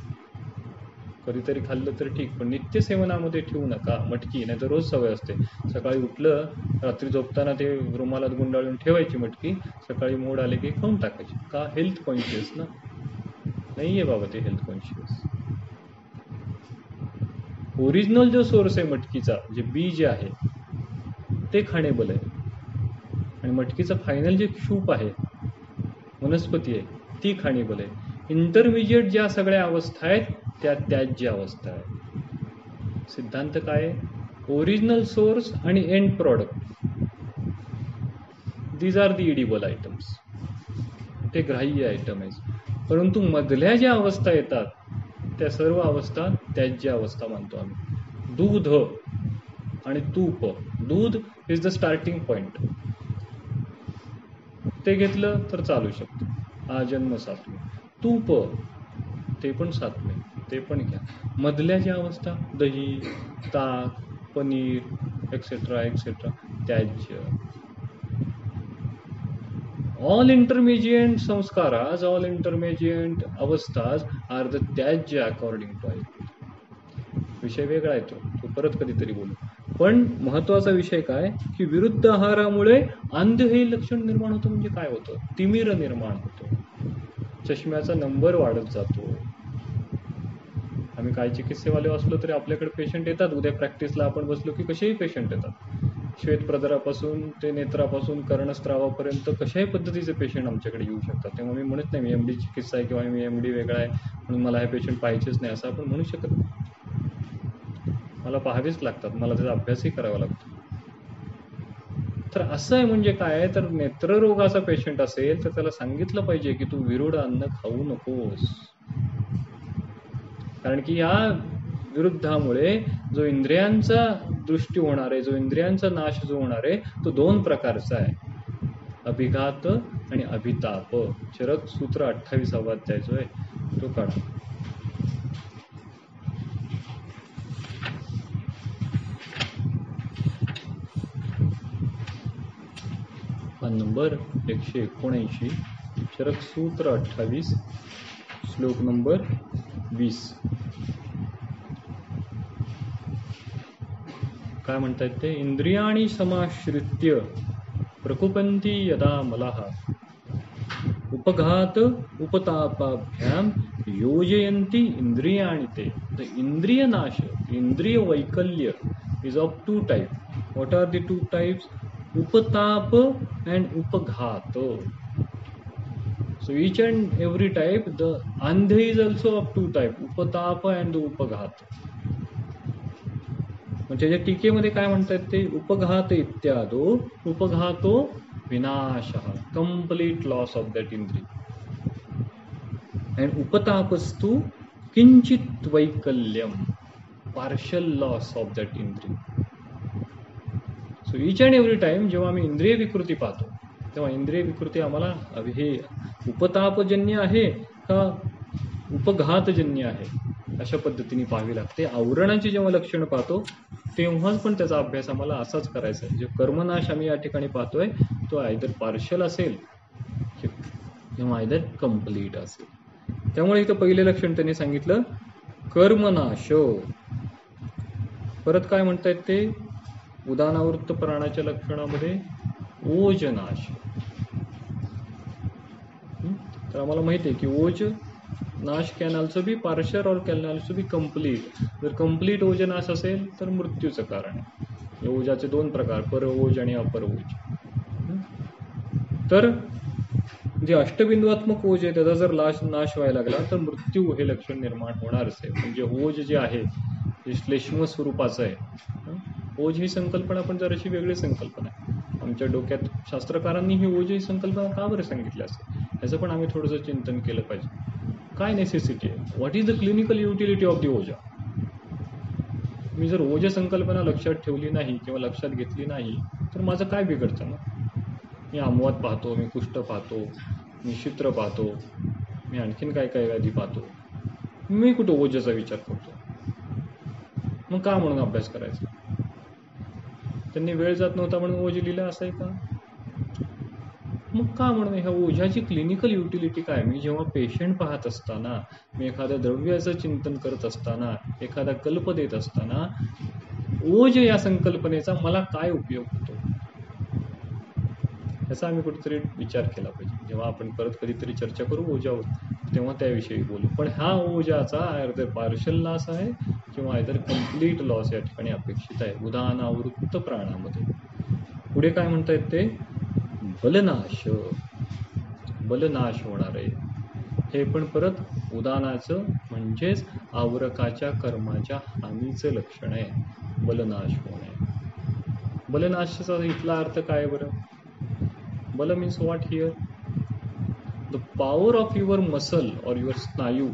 कधीतरी खाल्लं तर ठीक, पण नित्यसेवनामध्ये ठेवू नका. मटकी नाही तर रोज सवय असते, सकाळी उठलं, रात्री झोपताना ते रुमालात गुंडाळून ठेवायची मटकी, सकाळी मोड आले की खाऊन टाकायची. का? हेल्थ कॉन्शियस ना? नाहीये बाबा ते हेल्थ कॉन्शियस. ओरिजिनल जो सोर्स आहे मटकीचा, जे बीज आहे ते खाणेबल आहे, आणि मटकीचं फायनल जे क्षूप आहे, वनस्पती आहे, ती खाणेबल आहे. इंटरमिजिएट ज्या सगळ्या अवस्था आहेत त्या त्याज्य अवस्था आहे. सिद्धांत काय आहे? ओरिजिनल सोर्स आणि end product, these are the edible items, ते ग्राह्य आयटम आहे. परंतु मधल्या ज्या अवस्था येतात त्या सर्व अवस्था त्याज्य अवस्था मानतो आम्ही. दूध आणि तूप, दूध इज द स्टार्टिंग पॉइंट, ते घेतलं तर चालू शकतं, आजन्म सात्मे. तूप ते पण सात्मे, ते पण घ्या. मधल्या ज्या अवस्था, दही, ताक, पनीर एक्सेट्रा एक्सेट्रा, त्याज्य. All intermediate samskaras, all intermediate अवस्थाज are the त्याज्य according to Ayurveda. विषय वेगळा आहे तो परत कधीतरी बोलू. पण महत्वाचा विषय काय की विरुद्ध आहारामुळे अंध हे लक्षण निर्माण होतं. म्हणजे काय होतं? तिमिर निर्माण होतो, चष्म्याचा नंबर वाढत जातो. आम्ही काय चिकित्सेवाले असलो तरी आपल्याकडे पेशंट येतात. उद्या प्रॅक्टिसला आपण बसलो की कसेही पेशंट येतात. श्वेतप्रदरापासून ते नेत्रापासून कर्णस्त्रावापर्यंत कशाही पद्धतीचे पेशंट आमच्याकडे येऊ शकतात. तेव्हा मी म्हणत नाही मी एमडी चिकित्सा आहे किंवा मी एमडी वेगळा आहे म्हणून मला हे पेशंट पाहिजेच नाही असं आपण म्हणू शकत नाही. मला पाहावेच लागतात, मला त्याचा अभ्यासही करावा लागतो. तर असं आहे. म्हणजे काय, तर नेत्ररोगाचा पेशंट असेल तर त्याला सांगितलं पाहिजे की तू विरुड अन्न खाऊ नकोस, कारण की या विरुद्धामुळे जो इंद्रियांचा दृष्टी होणार आहे, जो इंद्रियांचा नाश जो होणार आहे तो दोन प्रकारचा आहे, अभिघात आणि अभिताप. चरक सूत्र 28वा अध्याय जो आहे तो काढा. पान नंबर 179, चरक सूत्र 28, श्लोक नंबर 20. काय म्हणतात ते? इंद्रियाणी समाश्रित्य प्रकुपंती यदा मलः उपघात उपतापाभ्याम योजयन्ति इंद्रियाणि ते. द इंद्रिय नाश, इंद्रिय वैकल्य is of two types. What are the two types? Upatap and upaghat. So each and every type, the andha is also of two types, upatap and upaghat. म्हणजे टीकेमध्ये काय म्हणतात ते? उपघात इत्यादो उपघातो विनाशः, complete loss of that indriya. And upatapastu kinchit vaikalyam, partial loss of that indriya. So each and every time जेव्हा आम्ही इंद्रिय विकृती पाहतो तेव्हा इंद्रिय विकृती आम्हाला हे उपतापजन्य आहे का उपघातजन्य आहे अशा पद्धतीने पाहावी लागते. आवरणाची जेव्हा लक्षणं पाहतो तेव्हाच पण त्याचा अभ्यास आम्हाला असाच करायचा आहे. जे कर्मनाश आम्ही या ठिकाणी पाहतोय तो आयदर पार्शल असेल किंवा आयदर कंप्लीट असेल. त्यामुळे इथं पहिले लक्षण त्यांनी सांगितलं कर्मनाश. परत काय म्हणतायत ते? उदानावृत्त प्राणाच्या लक्षणामध्ये ओजनाश. तर आम्हाला माहिती आहे की ओज नाश कॅन ऑल्सो बी पार्शल और कॅन ऑल्सो बी कंप्लीट. जर कंप्लीट ओजनाश असेल तर मृत्यूचं कारण आहे. ओजाचे दोन प्रकार, पर ओज आणि अपर ओज. तर जे अष्टबिंदुआत्मक ओज आहे त्याचा जर नाश व्हायला लागला तर मृत्यू हे लक्षण निर्माण होणारच आहे. म्हणजे ओज जे आहे ते श्लेष्म स्वरूपाचं आहे. ओज ही संकल्पना पण जराशी वेगळी संकल्पना आहे. आमच्या डोक्यात शास्त्रकारांनी ही ओज ही संकल्पना का बरं सांगितली असेल याचं पण आम्ही थोडंसं चिंतन केलं पाहिजे. काय नेसेसिटी आहे? What is the clinical utility of the ओजा? मी जर ओज संकल्पना लक्षात ठेवली नाही किंवा लक्षात घेतली नाही तर माझं काय बिघडतं ना? मी आमवाद पाहतो, मी कुष्ठ पाहतो, मी शित्र पाहतो, मी आणखीन काय काय व्याधी पाहतो, मी कुठं ओजाचा विचार करतो? मग का म्हणून अभ्यास करायचा? त्यांनी वेळ जात नव्हता म्हणून ओज लिहिलं असं आहे का? मग का म्हणून? ह्या ओझ्याची क्लिनिकल युटिलिटी काय? मी जेव्हा पेशंट पाहत असताना, मी एखाद्या द्रव्याचं चिंतन करत असताना, एखादा कल्प देत असताना ओज या संकल्पनेचा मला काय उपयोग होतो याचा आम्ही कुठेतरी विचार केला पाहिजे. जेव्हा आपण परत कधीतरी चर्चा करू ओझ्यावर तेव्हा त्याविषयी बोलू. पण हा ओझ्याचा आयदर पार्शल लॉस आहे किंवा आयदर कंप्लीट लॉस या ठिकाणी अपेक्षित आहे उदानावृत्त प्राणामध्ये. पुढे काय म्हणतायत ते? बलनाश. बलनाश होणार आहे. हे पण परत उदानाचं म्हणजेच आवरकाच्या कर्माच्या हानीचं लक्षण आहे बलनाश होणे. बलनाशाचा इथला अर्थ काय बरं? बल means what here? The power of your muscle or your स्नायू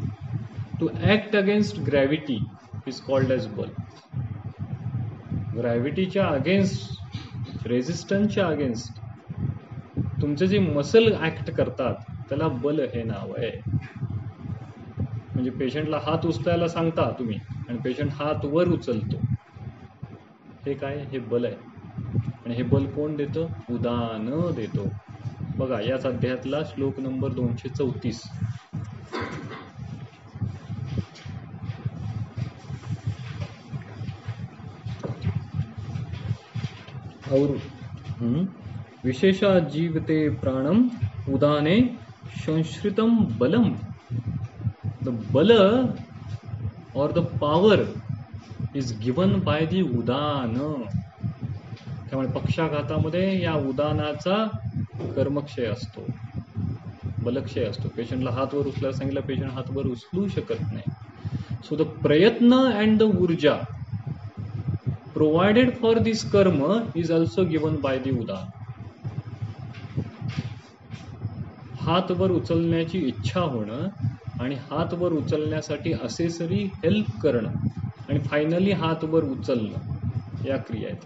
to act against gravity is called as बल. ग्रॅव्हिटीच्या अगेन्स्ट, रेझिस्टन्सच्या अगेन्स्ट तुमचे जे मसल ऍक्ट करतात त्याला बल हे नाव आहे. म्हणजे पेशंटला हात उचलायला सांगता तुम्ही आणि पेशंट हात वर उचलतो, हे काय? हे बल आहे. आणि हे बल कोण देतं? उदान देतो. बघा याच अध्यायातला श्लोक नंबर 234. और विशेषा जीवते प्राणम उदाने संश्रितम बलम. द बल और the power is given by the उदान. त्यामुळे पक्षाघातामध्ये या उदानाचा कर्मक्षय असतो, बलक्षय असतो. पेशंटला हात वर उचलायला सांगितलं, पेशंट हात वर उचलू शकत नाही. सो द प्रयत्न अँड द ऊर्जा प्रोव्हाइडेड फॉर दिस कर्म is also given by the उदान. हात वर उचलण्याची इच्छा होणं आणि हात वर उचलण्यासाठी असेसरी हेल्प करणं आणि फायनली हात वर उचलणं या क्रिया आहेत.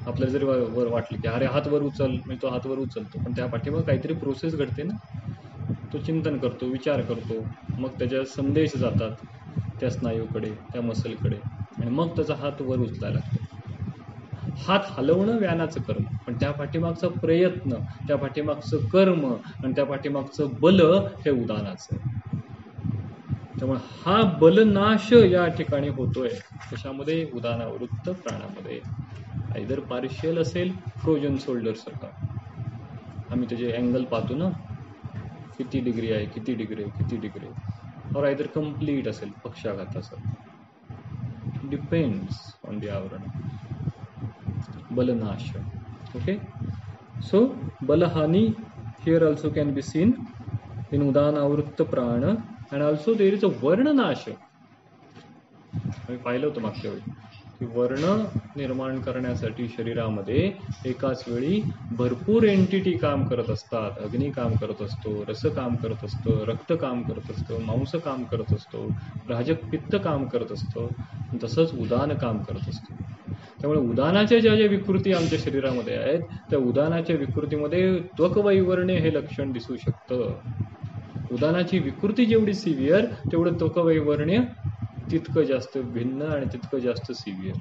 आपल्याला जरी वर वाटलं की अरे हात वर उचल, म्हणजे तो हात वर उचलतो, पण त्या पाठीमागे काहीतरी प्रोसेस घडते ना. तो चिंतन करतो, विचार करतो, मग त्याच्या संदेश जातात त्या स्नायूकडे, त्या मसलकडे, आणि मग त्याचा हात वर उचलायला लागतो. हात हलवणं व्यानाचं कर्म, पण त्या पाठीमागचा प्रयत्न, त्या पाठीमागचं कर्म आणि त्या पाठीमागचं बल हे उदानाचं आहे. त्यामुळे हा बलनाश या ठिकाणी होतोय कशामध्ये? उदानावृत्त प्राणामध्ये. आयदर पार्शियल असेल, फ्रोजन शोल्डर सारखा, आम्ही त्याचे अँगल पाहतो ना, किती डिग्री आहे, किती डिग्री आहे, किती डिग्री आहे, और आयदर कम्प्लीट असेल, पक्षाघाताचं. Depends on the avarana. बलनाश. Okay, so balahani here also can be seen in udanavritta prana, and also there is a वर्णनाश. मी पाहिलं होतं मागच्या वेळी की वर्ण निर्माण करण्यासाठी शरीरामध्ये एकाच वेळी भरपूर एंटिटी काम करत असतात. अग्नी काम करत असतो, रस काम करत असतो, रक्त काम करत असतो, मांस काम करत असतो, राजक पित्त काम करत असतो, तसंच उदान काम करत असतो. त्यामुळे उदानाच्या ज्या ज्या विकृती आमच्या शरीरामध्ये आहेत, त्या उदानाच्या विकृतीमध्ये त्वकवैवर्ण्य हे लक्षण दिसू शकतं. उदानाची विकृती जेवढी सिव्हिअर, तेवढं त्वकवैवर्ण्य तितकं जास्त भिन्न आणि तितकं जास्त सिव्हिअर.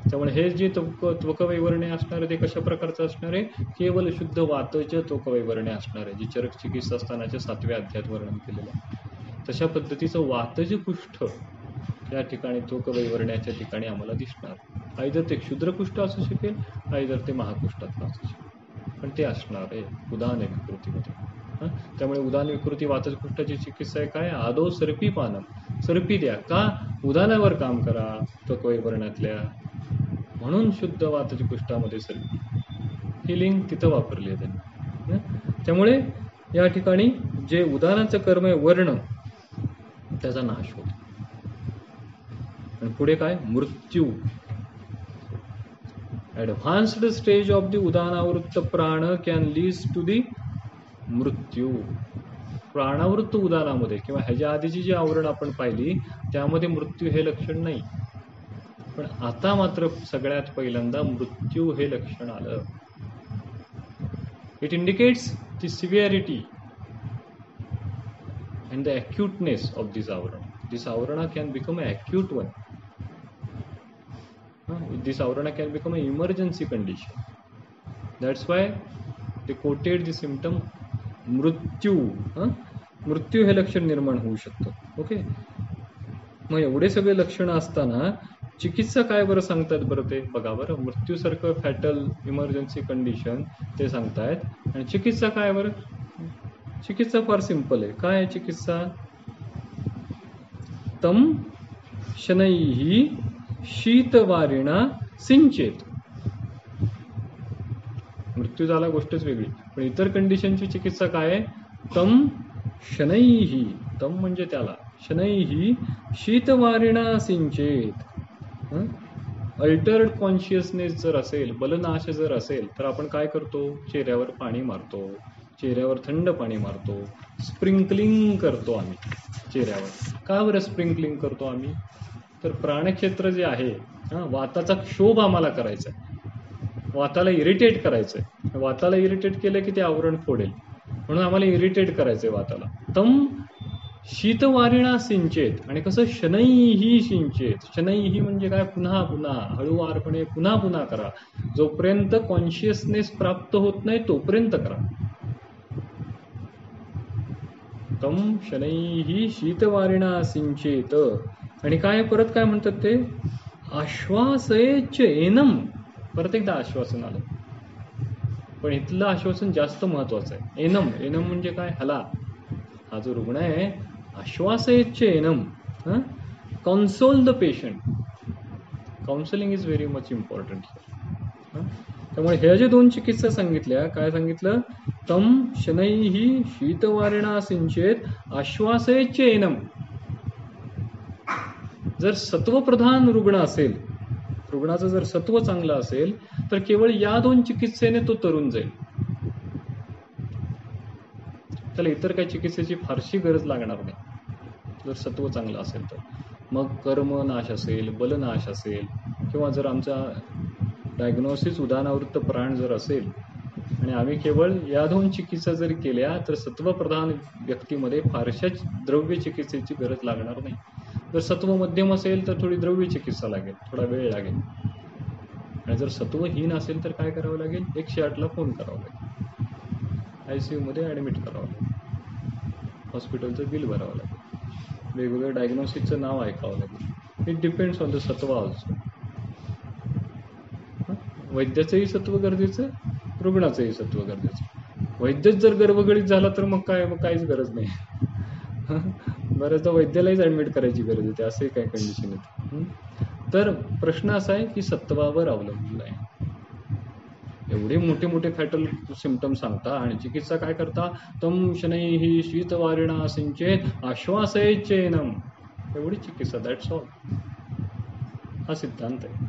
त्यामुळे हे जे त्वकवैवर्ण्य असणार आहे ते कशा प्रकारचं असणार आहे? केवळ शुद्ध वातचं त्वकवैवर्ण्य असणार आहे, जी चरक चिकित्सा स्थानाच्या 7व्या अध्यायात वर्णन केलेलं आहे. तशा पद्धतीचं वातज कुष्ठ या ठिकाणी त्वकवैवर्ण्याच्या ठिकाणी आम्हाला दिसणार. आयदर ते क्षुद्रकुष्ठ असू शकेल, आयदर ते महाकुष्ठातलं असू शकेल, पण ते असणार आहे उदान विकृतीमध्ये. त्यामुळे उदान विकृती वातजकुष्ठाची चिकित्सा आहे काय? आदो सर्पी पानम, सर्पी द्या. का? उदानावर काम करा त्वकवैवर्ण्यातल्या, म्हणून शुद्ध वातजकुष्ठामध्ये सर्पी हिलिंग तिथं वापरली आहे त्यांनी. त्यामुळे या ठिकाणी जे उदानाचं कर्म आहे वर्ण, त्याचा नाश होतो. आणि पुढे काय? मृत्यू. ऍडव्हान्स्ड स्टेज ऑफ द उदानावृत्त प्राण कॅन लीड टू दी मृत्यू. प्राणावृत्त उदानामध्ये किंवा ह्याच्या आधीची जी आवरण आपण पाहिली त्यामध्ये मृत्यू हे लक्षण नाही, पण आता मात्र सगळ्यात पहिल्यांदा मृत्यू हे लक्षण आलं. It indicates the severity and the acuteness of this avarana. This avarana can become a acute one. This avrana can become an emergency condition. That's why they quoted the symptom मृत्यू. मृत्यू हे लक्षण निर्माण होऊ शकतं. ओके, मग एवढे सगळे लक्षणं असताना चिकित्सा काय बरं सांगतात बरं ते बघा बरं. मृत्यूसारखं फॅटल इमर्जन्सी कंडिशन ते सांगतायत, आणि चिकित्सा काय बरं? चिकित्सा फार सिंपल आहे. काय आहे चिकित्सा? तम शनैहि शीतवारिणा सिंचेत. मृत्यू झाला गोष्टच वेगळी, पण इतर कंडिशनची चिकित्सा काय आहे? तम शनैहि, तम म्हणजे त्याला, शनैहि शीतवारिणा सिंचेत. अल्टर्ड कॉन्शियसनेस जर असेल, बलनाश जर असेल, तर आपण काय करतो? चेहऱ्यावर पाणी मारतो, चेहऱ्यावर थंड पाणी मारतो, स्प्रिंकलिंग करतो आम्ही चेहऱ्यावर. का बरं स्प्रिंकलिंग करतो आम्ही? तर प्राणक्षेत्र जे आहे, वाताचा क्षोभ आम्हाला करायचा आहे, वाताला इरिटेट करायचंय. वाताला इरिटेट केलं की ते आवरण फोडेल, म्हणून आम्हाला इरिटेट करायचंय वाताला. तम शीतवारिणा सिंचेत. आणि कसं? शनैहि सिंचेत. शनैहि म्हणजे काय? पुन्हा पुन्हा हळूवारपणे पुन्हा पुन्हा करा. जोपर्यंत कॉन्शियसनेस प्राप्त होत नाही तोपर्यंत करा. तम शनैहि शीतवारिणा सिंचेत. आणि काय परत काय म्हणतात ते? आश्वासयेच एनम. परत एकदा आश्वासन आलं, पण इथलं आश्वासन जास्त महत्वाचं आहे. एनम, एनम म्हणजे काय? हला. हा जो रुग्ण आहे, आश्वासयेच एनम. Console the patient. Counselling is very much important. त्यामुळे ह्या जे दोन चिकित्सा सांगितल्या, काय सांगितलं? तम शनैहि शीतवारिणा सिंचेत आश्वासयेच एनम. जर सत्वप्रधान रुग्ण असेल, रुग्णाचं जर सत्व चांगलं असेल, तर केवळ या दोन चिकित्सेने तो तरुण जाईल. त्याला इतर काही चिकित्सेची फारशी गरज लागणार नाही जर सत्व चांगलं असेल तर. मग कर्मनाश असेल, बलनाश असेल, किंवा जर आमचा डायग्नोसिस उदानावृत्त प्राण जर असेल आणि आम्ही केवळ या दोन चिकित्सा जरी केल्या, तर सत्वप्रधान व्यक्तीमध्ये फारशाच द्रव्य चिकित्सेची गरज लागणार नाही. जर सत्व मध्यम असेल तर थोडी द्रव्य चिकित्सा लागेल, थोडा वेळ लागेल. आणि जर सत्वहीन असेल तर काय करावं लागेल, 108ला फोन करावा लागेल, ICU मध्ये ॲडमिट करावं लागेल, हॉस्पिटलचं बिल भरावं लागेल, वेगवेगळ्या डायग्नोसिसचं नाव ऐकावं लागेल. इट डिपेंड्स ऑन द सत्व ऑल्सो. वैद्याचंही सत्व गरजेचं, रुग्णाचंही सत्व गरजेचं. वैद्यच जर गर्भगळीत झाला तर मग काहीच गरज नाही. बऱ्याचदा वैद्यालाहीच ॲडमिट करायची गरज येते, असे काही कंडिशन येते. तर प्रश्न असा आहे की सत्वावर अवलंबून आहे. एवढे मोठे मोठे फॅटल सिम्पटम सांगता आणि चिकित्सा काय करता, तम शनैः शीतवारिणा सिंचेत आश्वासयेच्चैनम, एवढी चिकित्सा, दॅट्स ऑल. हा सिद्धांत आहे,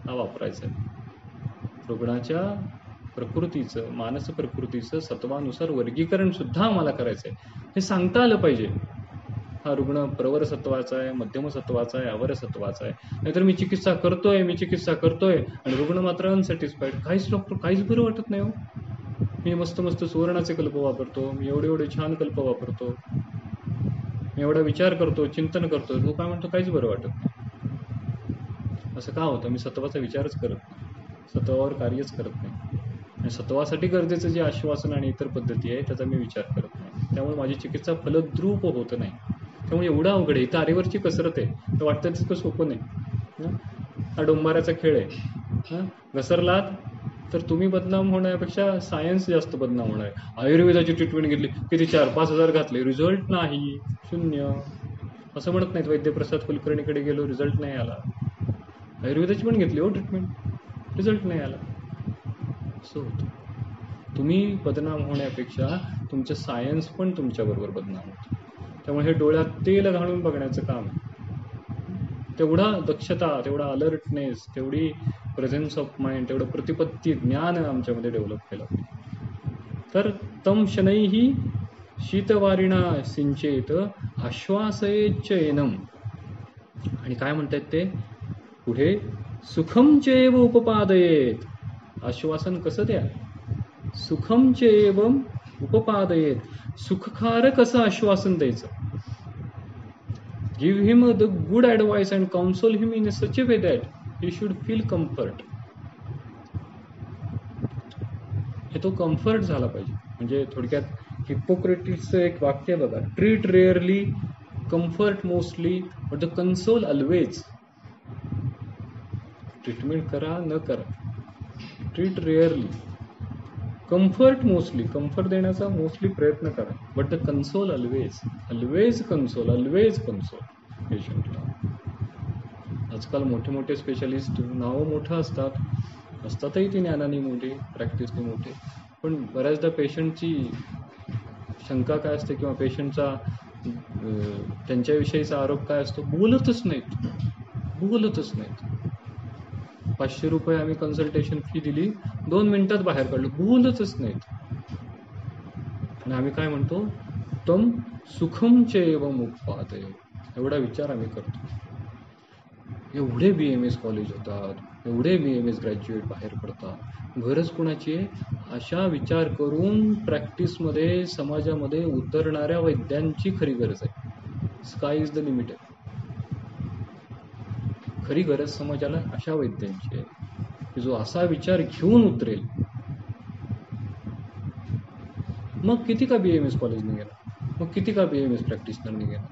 हा वापरायचा आहे. रुग्णाच्या प्रकृतीचं, मानस प्रकृतीचं सत्वानुसार वर्गीकरण सुद्धा आम्हाला करायचं आहे, हे सांगता आलं पाहिजे. हा रुग्ण प्रवर सत्वाचा आहे, मध्यम सत्वाचा आहे, अवर सत्वाचा आहे. नाहीतर मी चिकित्सा करतोय आणि रुग्ण मात्र अनसॅटिस्फाईड. काहीच बरं वाटत नाही हो. मी मस्त सुवर्णाचे कल्प वापरतो, मी एवढे छान कल्प वापरतो, मी एवढा विचार करतो, चिंतन करतो, तो काय म्हणतो काहीच बरं वाटत नाही. असं का होतं? मी सत्वाचा विचारच करत नाही, सत्वावर कार्यच करत नाही, आणि सत्वासाठी गरजेचं जे आश्वासन आणि इतर पद्धती आहे त्याचा मी विचार करत नाही. त्यामुळे माझी चिकित्सा फलद्रूप होत नाही. त्यामुळे एवढं अवघड आहे. इथं आरेवरची कसरत आहे, तर वाटतं तितकं सोपं नाही. हा डोंबाऱ्याचा खेळ आहे. घसरलात तर तुम्ही बदनाम होण्यापेक्षा सायन्स जास्त बदनाम होणार आहे. आयुर्वेदाची ट्रीटमेंट घेतली, किती 4-5 हजार घातले, रिझल्ट नाही, 0. असं म्हणत नाहीत. वैद्यप्रसाद कुलकर्णीकडे गेलो, रिझल्ट नाही आला. आयुर्वेदाची पण घेतली हो ट्रीटमेंट, रिझल्ट नाही आला. असं होतं. तुम्ही बदनाम होण्यापेक्षा तुमचं सायन्स पण तुमच्याबरोबर बदनाम होतं. त्यामुळे हे डोळ्यात तेल घालून बघण्याचं काम आहे. तेवढा दक्षता, तेवढा अलर्टनेस, तेवढी प्रेझेन्स ऑफ माइंड, तेवढं प्रतिपत्ती ज्ञान आमच्यामध्ये डेव्हलप केलं. तर तम शनैः शीतवारिणा सिंचेत आश्वासयेच्चैनम. आणि काय म्हणतात ते पुढे, सुखम चैव उपपादयेत. आश्वासन कसं द्या, सुखम चैव उपपादयेत. सुखकारक कसं आश्वासन द्यायचं. Give him the good advice and counsel him in such a way that he should feel comfort. हे तो कम्फर्ट झाला पाहिजे. म्हणजे थोडक्यात हिपोक्रेटिसचं एक वाक्य बघा, treat rarely, comfort mostly, but the console always. Treatment करा न करा, treat rarely, comfort mostly, comfort देण्याचा मोस्टली प्रयत्न करा, but the console always, always console पेशंटला. आजकाल मोठे स्पेशालिस्ट नावं मोठं असतातही ती ज्ञानाने मोठी, प्रॅक्टिसने मोठे, पण बऱ्याचदा पेशंटची शंका काय असते किंवा पेशंटचा त्यांच्याविषयीचा आरोप काय असतो, बोलतच नाहीत. 500 रुपये आम्ही कन्सल्टेशन फी दिली, 2 मिनिटात बाहेर काढलं, बोलतच नाहीत. आणि आम्ही काय म्हणतो, तम सुखम चैवम उपपादये, एवढा विचार आम्ही करतो. एवढे BMS कॉलेज होतात, एवढे BMS ग्रॅज्युएट बाहेर पडतात, गरज कोणाची आहे? अशा विचार करून प्रॅक्टिसमध्ये, समाजामध्ये उतरणाऱ्या वैद्यांची खरी गरज आहे. स्काय इज द लिमिट आहे. खरी गरज समाजाला अशा वैद्यांची आहे की जो असा विचार घेऊन उतरेल. मग किती का BMS कॉलेजने गेला, मग किती का BMS प्रॅक्टिशनरने गेला,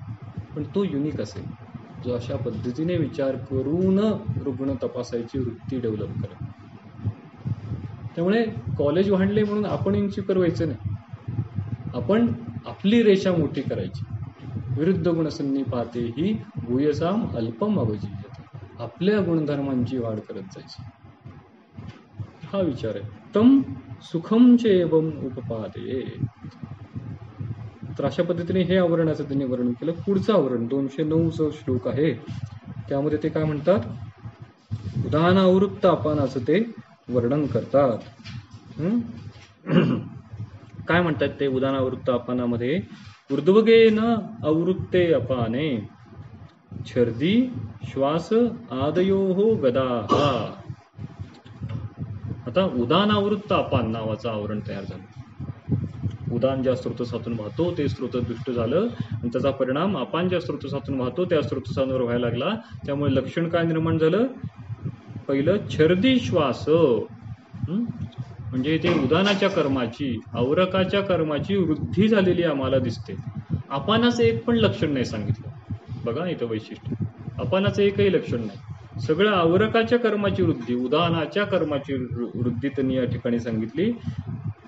पण तो युनिक असेल जो अशा पद्धतीने विचार करून रुग्ण तपासायची वृत्ती डेव्हलप करेल. त्यामुळे कॉलेज वाढले म्हणून आपण इन्सिक्युअर व्हायचं नाही, आपण आपली रेषा मोठी करायची. विरुद्ध गुणसन्निपाते ही भूयसाम अल्पम अवजीयते, आपल्या गुणधर्मांची वाढ करत जायची. हा विचार आहे. तम सुखम चैवम उपपादये. तर अशा पद्धतीने हे आवरणाचं त्यांनी वर्णन केलं. पुढचं आवरण 209 श्लोक आहे, त्यामध्ये ते काय म्हणतात, उदाहरणावृत्त अपानाचं ते वर्णन करतात. काय म्हणतात ते उदाहरणावृत्त अपानामध्ये, ऊर्ध्वगेन अवृत्ते अपाने छर्दी श्वास आदयोः गदाः. आता उदाहरणावृत्त अपान नावाचं आवरण तयार झालं. उदान ज्या स्रोतसातून वाहतो ते स्रोत दुष्ट झालं आणि त्याचा परिणाम अपान ज्या स्रोतसातून वाहतो त्या स्रोतसांवर व्हायला लागला. त्यामुळे लक्षण काय निर्माण झालं, पहिलं छर्दी श्वास, म्हणजे इथे उदानाच्या कर्माची, आवरकाच्या कर्माची वृद्धी झालेली आम्हाला दिसते. अपानाचं एक पण लक्षण नाही सांगितलं. बघा इथं वैशिष्ट्य, अपानाचं एकही लक्षण नाही. सगळं आवरकाच्या कर्माची वृद्धी, उदानाच्या कर्माची वृद्धी त्यांनी या ठिकाणी सांगितली.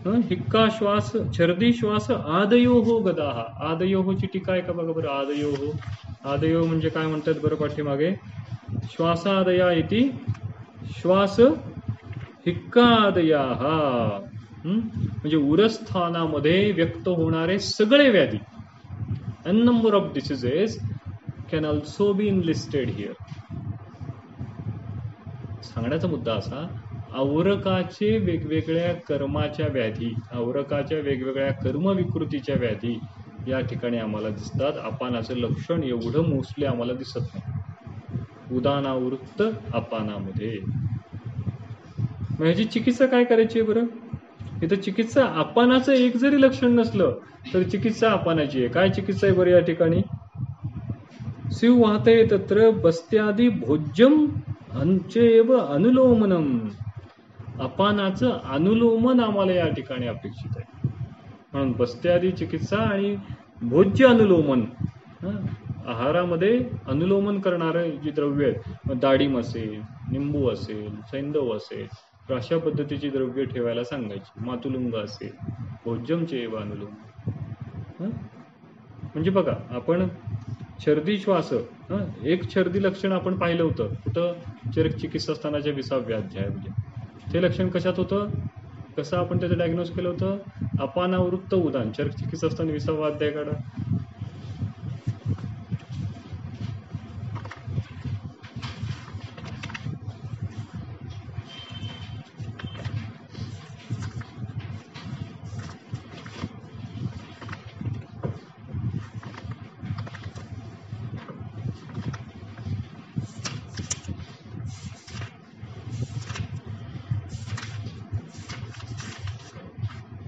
हिक्का श्वास, छर्दी श्वास आदयोहो गदाहा. आदयोहोची टीका आहे का बघा बरं. आदयोहो, आदयो म्हणजे काय म्हणतात बरं पाठीमागे, श्वासादया इति श्वास हिक्कादयाहा, म्हणजे उरस्थानामध्ये व्यक्त होणारे सगळे व्याधी, n number of diseases can also be enlisted here. सांगण्याचा मुद्दा असा, आवरकाचे वेगवेगळ्या कर्माच्या व्याधी, आवरकाच्या वेगवेगळ्या कर्मविकृतीच्या व्याधी या ठिकाणी आम्हाला दिसतात. अपानाचं लक्षण एवढं मोस्टली आम्हाला दिसत नाही उदानावृत्त अपानामध्ये. मग ह्याची चिकित्सा काय करायची आहे बरं. इथं चिकित्सा अपानाचं एक जरी लक्षण नसलं तर चिकित्सा अपानाची आहे. काय चिकित्सा आहे बरं या ठिकाणी. शिव वाहते तत्र बस्त्यादी भोज्यम अंचेव अनुलोमनम. अपानाचं अनुलोमन आम्हाला या ठिकाणी अपेक्षित आहे. म्हणून बस्त्यादी चिकित्सा आणि भोज्य अनुलोमन, आहारामध्ये अनुलोमन करणारे जी द्रव्य आहेत, डाळिंब असेल, निंबू असेल, सैंधव असेल, तर अशा पद्धतीची द्रव्य ठेवायला सांगायची. मातुलुंग असेल, भोज्यमचे एव अनुलोम. म्हणजे बघा आपण छर्दी श्वास, एक छर्दी लक्षण आपण पाहिलं होतं कुठं, चरक चिकित्सा स्थानाच्या 20व्या अध्यायामध्ये. ते लक्षण कशात होतं, कसं आपण त्याचं डायग्नोज केलं होतं. अपानावृत्त उदान, चरक चिकित्सा स्थान 20वा अध्याय काढा.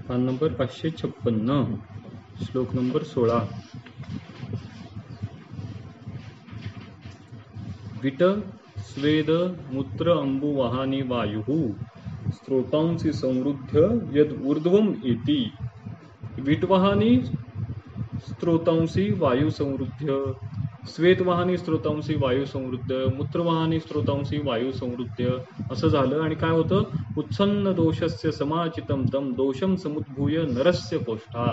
पान नंबर 556, श्लोक नंबर 16. विट स्वेद मूत्र अंबुवाहानी वायु स्त्रोतांसी समृद्ध यद ऊर्ध्वम इति. विटवाहानी स्त्रोतांसी वायु समृद्ध, स्वेतवाहानी स्त्रोतांसी वायू समृद्ध, मूत्रवाहानी स्त्रोतांसी वायू समृद्ध असं झालं. आणि काय होतं, उत्सन्न दोषस्य समाचितम तम दोषम समुद्भूय नरस्य कोष्ठा.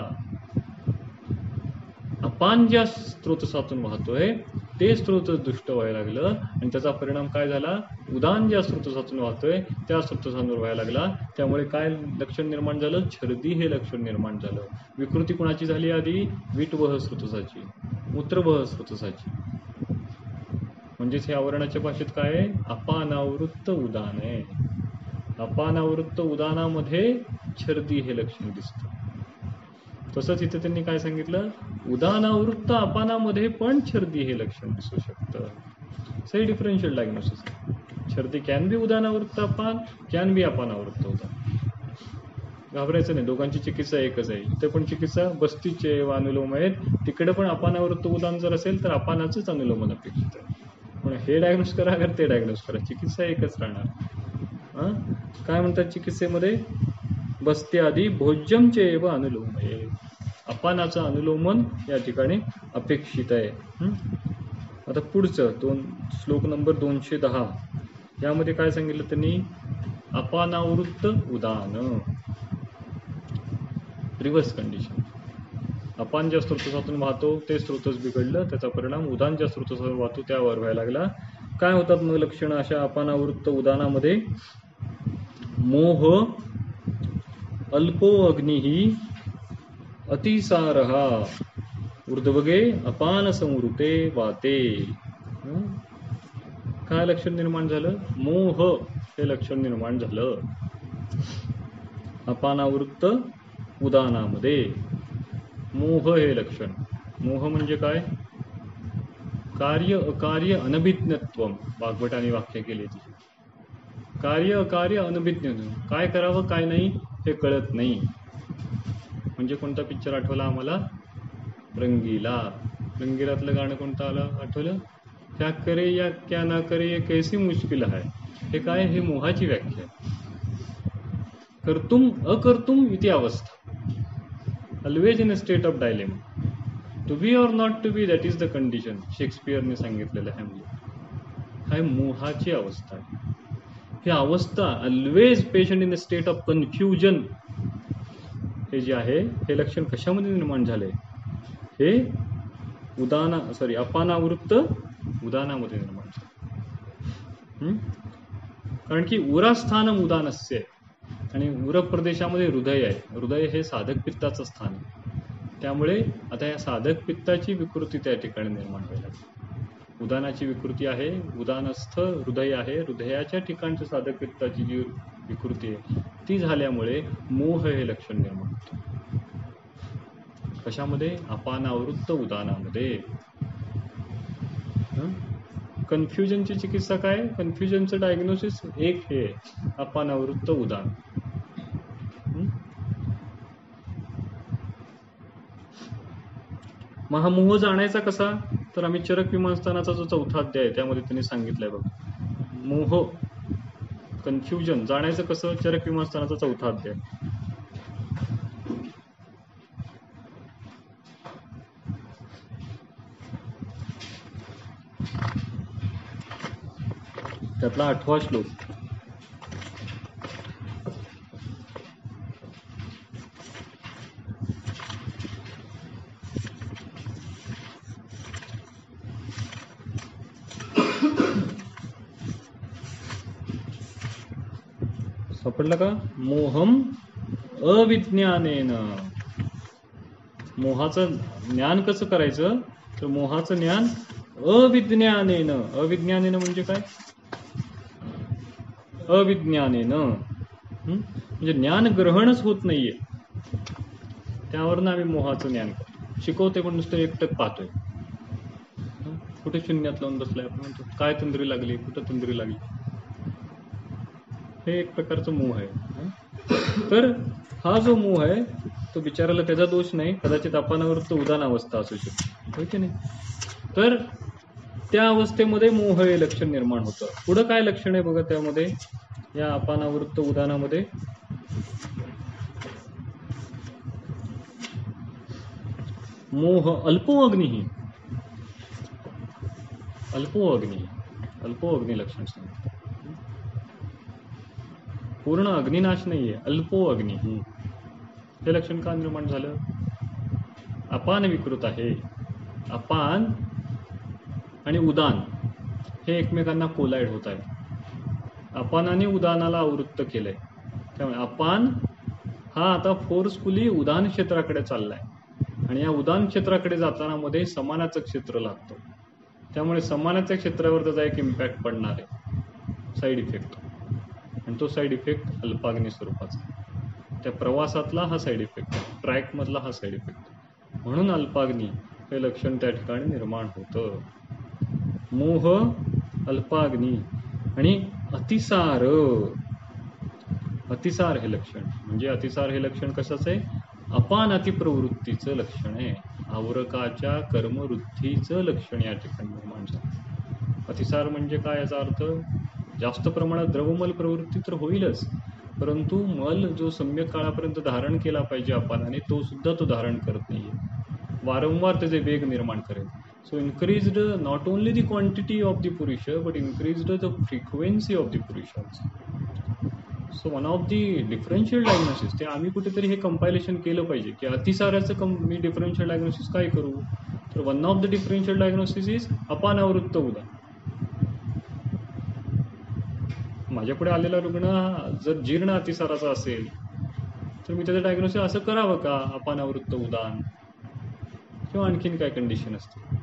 अपान ज्या स्त्रोतसातून वाहतोय ते स्त्रोत दुष्ट व्हायला लागलं आणि त्याचा परिणाम काय झाला, उदान ज्या स्त्रोतसातून वाहतोय त्या स्त्रोतसांवर व्हायला लागला. त्यामुळे काय लक्षण निर्माण झालं, छर्दी हे लक्षण निर्माण झालं. विकृती कुणाची झाली आधी, विटवह स्त्रोतसाची, मूत्रवह स्त्रोतसाची. म्हणजेच हे आवरणाच्या भाषेत काय आहे, अपानावृत्त उदान आहे. अपानावृत्त उदानामध्ये छर्दी हे लक्षण दिसतं. तसंच इथे त्यांनी काय सांगितलं, उदानावृत्त अपानामध्ये पण छर्दी हे लक्षण दिसू शकतं. सही differential diagnosis. Chhardi can be udanavritta apana, can be apanavritta udana. घाबरायचं नाही, दोघांची चिकित्सा एकच आहे. इथे पण चिकित्सा बस्तीचे व अनुलोम आहेत, तिकडे पण अपानावृत्त उदान जर असेल तर अपानाचंच अनुलोमन अपेक्षित आहे. पण हे डायग्नोस करा अगर ते डायग्नोस करा, चिकित्सा एकच राहणार. काय म्हणतात चिकित्सेमध्ये, बस्ते आधी भोज्यमचे व अनुलोम आहे. अपानाचं अनुलोमन या ठिकाणी अपेक्षित आहे. आता पुढचं श्लोक नंबर 210 यामध्ये काय सांगितलं त्यांनी, अपानावृत्त उदान रिव्हर्स कंडिशन. अपान ज्या स्त्रोतसातून वाहतो ते स्त्रोतच बिघडलं, त्याचा परिणाम उदान ज्या स्त्रोतसातून वाहतो त्यावर व्हायला लागला. काय होतात मग लक्षणं अशा अपानावृत्त उदानामध्ये, मोह अल्पो अग्निही अतिसारहा ऊर्ध्वगे अपान संवृते वाते. काय लक्षण निर्माण झालं, मोह हे लक्षण निर्माण झालं अपानावृत्त उदानामध्ये. मोह हे लक्षण. मोह म्हणजे काय, कार्य अकार्य अनभिज्ञत्व. भागवताने व्याख्या केली ती, कार्य अकार्य अनभिज्ञ, काय करावं काय नाही हे कळत नाही. म्हणजे कोणता पिक्चर आठवला आम्हाला, रंगीला. रंगीलातलं गाणं कोणतं आलं आठवलं, क्या करे या क्या ना करे ये कैसी मुश्किल आहे. हे काय, हे मोहाची व्याख्या आहे. कर्तुम अकर्तुम इति अवस्था, always in a state of dilemma. To be or not to be, that is the condition. शेक्सपियरने सांगितलेलं हॅमलेट. हा मोहाची अवस्था आहे. ही अवस्था always patient in a state of confusion, हे जे आहे हे लक्षण कशामध्ये निर्माण झाले, हे अपानावृत्त उदानामध्ये निर्माण झाले. कारण की उरास्थानम उदानस्य, आणि उर प्रदेशामध्ये हृदय आहे. हृदय हे साधक पित्ताचं स्थान आहे. त्यामुळे आता या साधक पित्ताची विकृती त्या ठिकाणी निर्माण व्हायला लागली. उदानाची विकृती आहे, उदानस्थ हृदय आहे, हृदयाच्या ठिकाणच्या साधक पित्ताची जी विकृती आहे ती झाल्यामुळे मोह हे लक्षण निर्माण होतं. कशामध्ये? अपानावृत्त उदानामध्ये. कन्फ्युजनची चिकित्सा काय? कन्फ्युजनचं डायग्नोसिस एक हे अपानावृत्त उदान. मग हा मोह जाणायचा कसा? तर आम्ही चरक विमानस्थानाचा जो 4था अध्याय आहे त्यामध्ये त्यांनी सांगितलंय बघ. मोह, कन्फ्युजन जाणायचं कसं? चरक विमानस्थानाचा 4था अध्याय. त्यातला 8वा श्लोक. सापडलं का? मोहम अविज्ञानेन. मोहाचं ज्ञान कसं करायचं? तर मोहाचं ज्ञान अविज्ञानेन. अविज्ञानेन म्हणजे काय? अविज्ञानेन म्हणजे ज्ञान ग्रहणच होत नाहीये, त्यावरनं आम्ही मोहाचं ज्ञान करतो. शिकवते पण नुसतं एकटक पाहतोय. कुठे शून्यात लावून बसलाय आपण म्हणतो, काय तंद्री लागली, कुठं तंद्री लागली. हे एक प्रकारचं मोह आहे. तर हा जो मोह आहे तो बिचाराला त्याचा दोष नाही, कदाचित अपानावृत्त उदान अवस्था असू शकते, होय की नाही. तर त्या अवस्थेमध्ये मोह हे लक्षण निर्माण होतं. पुढं काय लक्षण आहे बघा त्यामध्ये, या अपानावृत्त उदानामध्ये. मोह अल्पो अग्नी. अल्पो अग्नी लक्षण सांगतं. पूर्ण अग्निनाश नाहीये, अल्पो अग्नी. हे लक्षण का निर्माण झालं? अपान विकृत आहे. अपान आणि उदान हे एकमेकांना कोलाइड होत आहे. अपानाने उदानाला आवृत्त केलंय, त्यामुळे अपान हा आता फोर्सफुली उदान क्षेत्राकडे चाललाय, आणि या उदान क्षेत्राकडे जाताना मध्ये समानाचं क्षेत्र लागतं. त्यामुळे समानाच्या क्षेत्रावर त्याचा एक इम्पॅक्ट पडणार आहे, साईड इफेक्ट. आणि तो साईड इफेक्ट अल्पाग्नी स्वरूपाचा. त्या प्रवासातला हा साईड इफेक्ट, ट्रॅक मधला हा साईड इफेक्ट. म्हणून अल्पाग्नी हे लक्षण त्या ठिकाणी निर्माण होतं. मोह, अल्पाग्नी आणि अतिसार. अतिसार हे लक्षण म्हणजे, अतिसार हे लक्षण कशाचं आहे? अपान अतिप्रवृत्तीचं लक्षण आहे. आवरकाच्या कर्मवृत्तीचं लक्षण या ठिकाणी निर्माण झालं. अतिसार म्हणजे काय? याचा अर्थ जास्त प्रमाणात द्रवमल प्रवृत्ती तर होईलच, परंतु मल जो सम्यक काळापर्यंत धारण केला पाहिजे अपानाने, तो सुद्धा तो धारण करत नाहीये. वारंवार त्याचे वेग निर्माण करेल. So increased not only the quantity of the purusha, but increased the frequency of the purusha. So one of the differential diagnosis, ते आम्ही कुठेतरी हे कंपायलेशन केलं पाहिजे की अतिसाराचं मी डिफरन्शियल डायग्नोसिस काय करू. तर one of the differential diagnosis is apanavritta udana. माझ्यापुढे आलेला रुग्ण जर जीर्ण अतिसाराचा असेल तर मी त्याचं डायग्नोसिस असं करावं का? अपानावृत्त उदान किंवा आणखीन काय कंडिशन असते.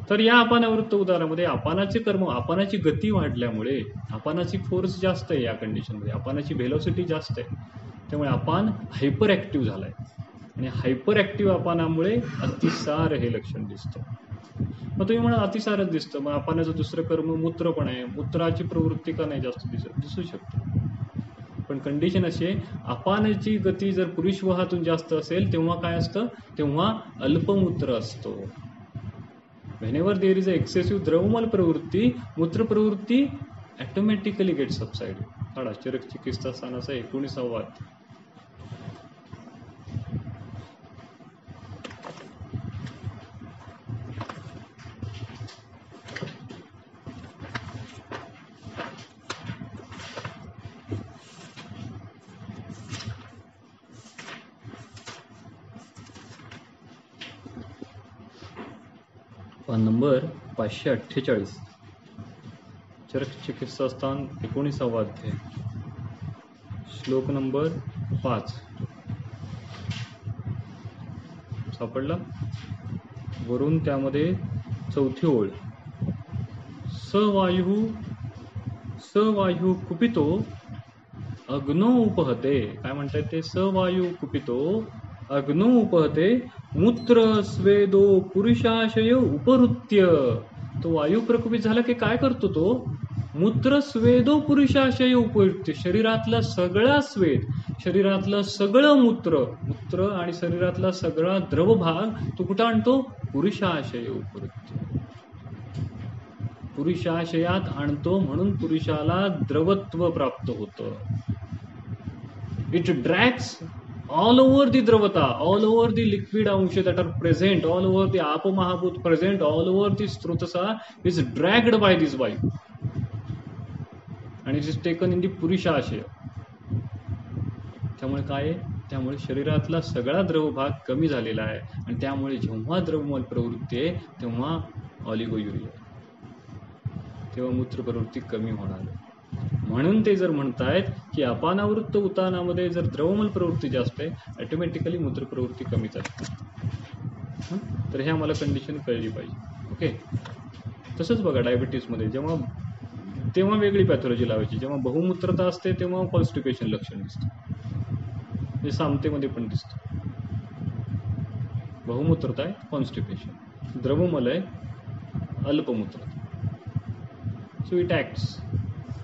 तर या अपानावृत्त उदानामध्ये अपानाचे कर्म, अपानाची गती वाढल्यामुळे अपानाची फोर्स जास्त आहे. या कंडिशनमध्ये अपानाची व्हेलॉसिटी जास्त आहे, त्यामुळे अपान हायपर ऍक्टिव्ह झालाय, आणि हायपर ऍक्टिव्ह अपानामुळे अतिसार हे लक्षण दिसतं. मग तुम्ही म्हणा अतिसारच दिसतं, मग अपानाचं दुसरं कर्म मूत्र पण आहे, मूत्राची प्रवृत्ती का नाही जास्त दिसू शकते. पण कंडिशन अशी आहे, अपानाची गती जर पुरुष वहातून जास्त असेल तेव्हा काय असतं? तेव्हा अल्पमूत्र असतो. whenever there is a excessive द्रवमल प्रवृत्ती, मूत्र प्रवृत्ती ऑटोमॅटिकली गेट सबसाइड. काढा चरक चिकित्सा स्थानाचा 19वा अध्याय. नंबर 548 चरक चिकित्सा स्थान 19वा अध्याय श्लोक नंबर 5 सापडला. वरून त्यामध्ये 4थी ओळ. सवायु कुपितो अग्नो उपहते. काय म्हणतात ते? सवायु कुपितो अग्नो उपहते मूत्र स्वेदो पुरुषाशय उपरुत्य. तो वायू प्रकुपित झाला की काय करतो तो? मूत्र स्वेदो पुरुषाशय उपरुत्य. शरीरातला सगळा स्वेद, शरीरातलं सगळं मूत्र आणि शरीरातला सगळा द्रव भाग तो कुठं आणतो? पुरुषाशय उपरुत्य. पुरुषाशयात आणतो म्हणून पुरुषाला द्रवत्व प्राप्त होतं. It drags all over the dravata, all over the liquid ansha that are present, all over the apamahabhut present, all over the strutasa is dragged by this vayu and it is taken in the purushashaya. त्यामुळे काय? त्यामुळे शरीरातला सगळा द्रवभाग कमी झालेला आहे आणि त्यामुळे जेव्हा द्रवमल प्रवृत्ती आहे तेव्हा ऑलिगोयुरिया, तेव्हा मूत्र प्रवृत्ती कमी होणार. म्हणून ते जर म्हणतायत की अपानावृत्त उतानामध्ये जर द्रवमल प्रवृत्ती जास्त आहे, ऑटोमॅटिकली मूत्र प्रवृत्ती कमी जाते. तर हे आम्हाला कंडिशन कळली पाहिजे. ओके. तसंच बघा डायबिटीसमध्ये तेव्हा वेगळी पॅथॉलॉजी लावायची. जेव्हा बहुमूत्रता असते तेव्हा कॉन्स्टिपेशन लक्षण दिसतं. हे सामतेमध्ये पण दिसतं. बहुमूत्रता आहे कॉन्स्टिपेशन, द्रवमल आहे अल्पमूत्रता. So it acts.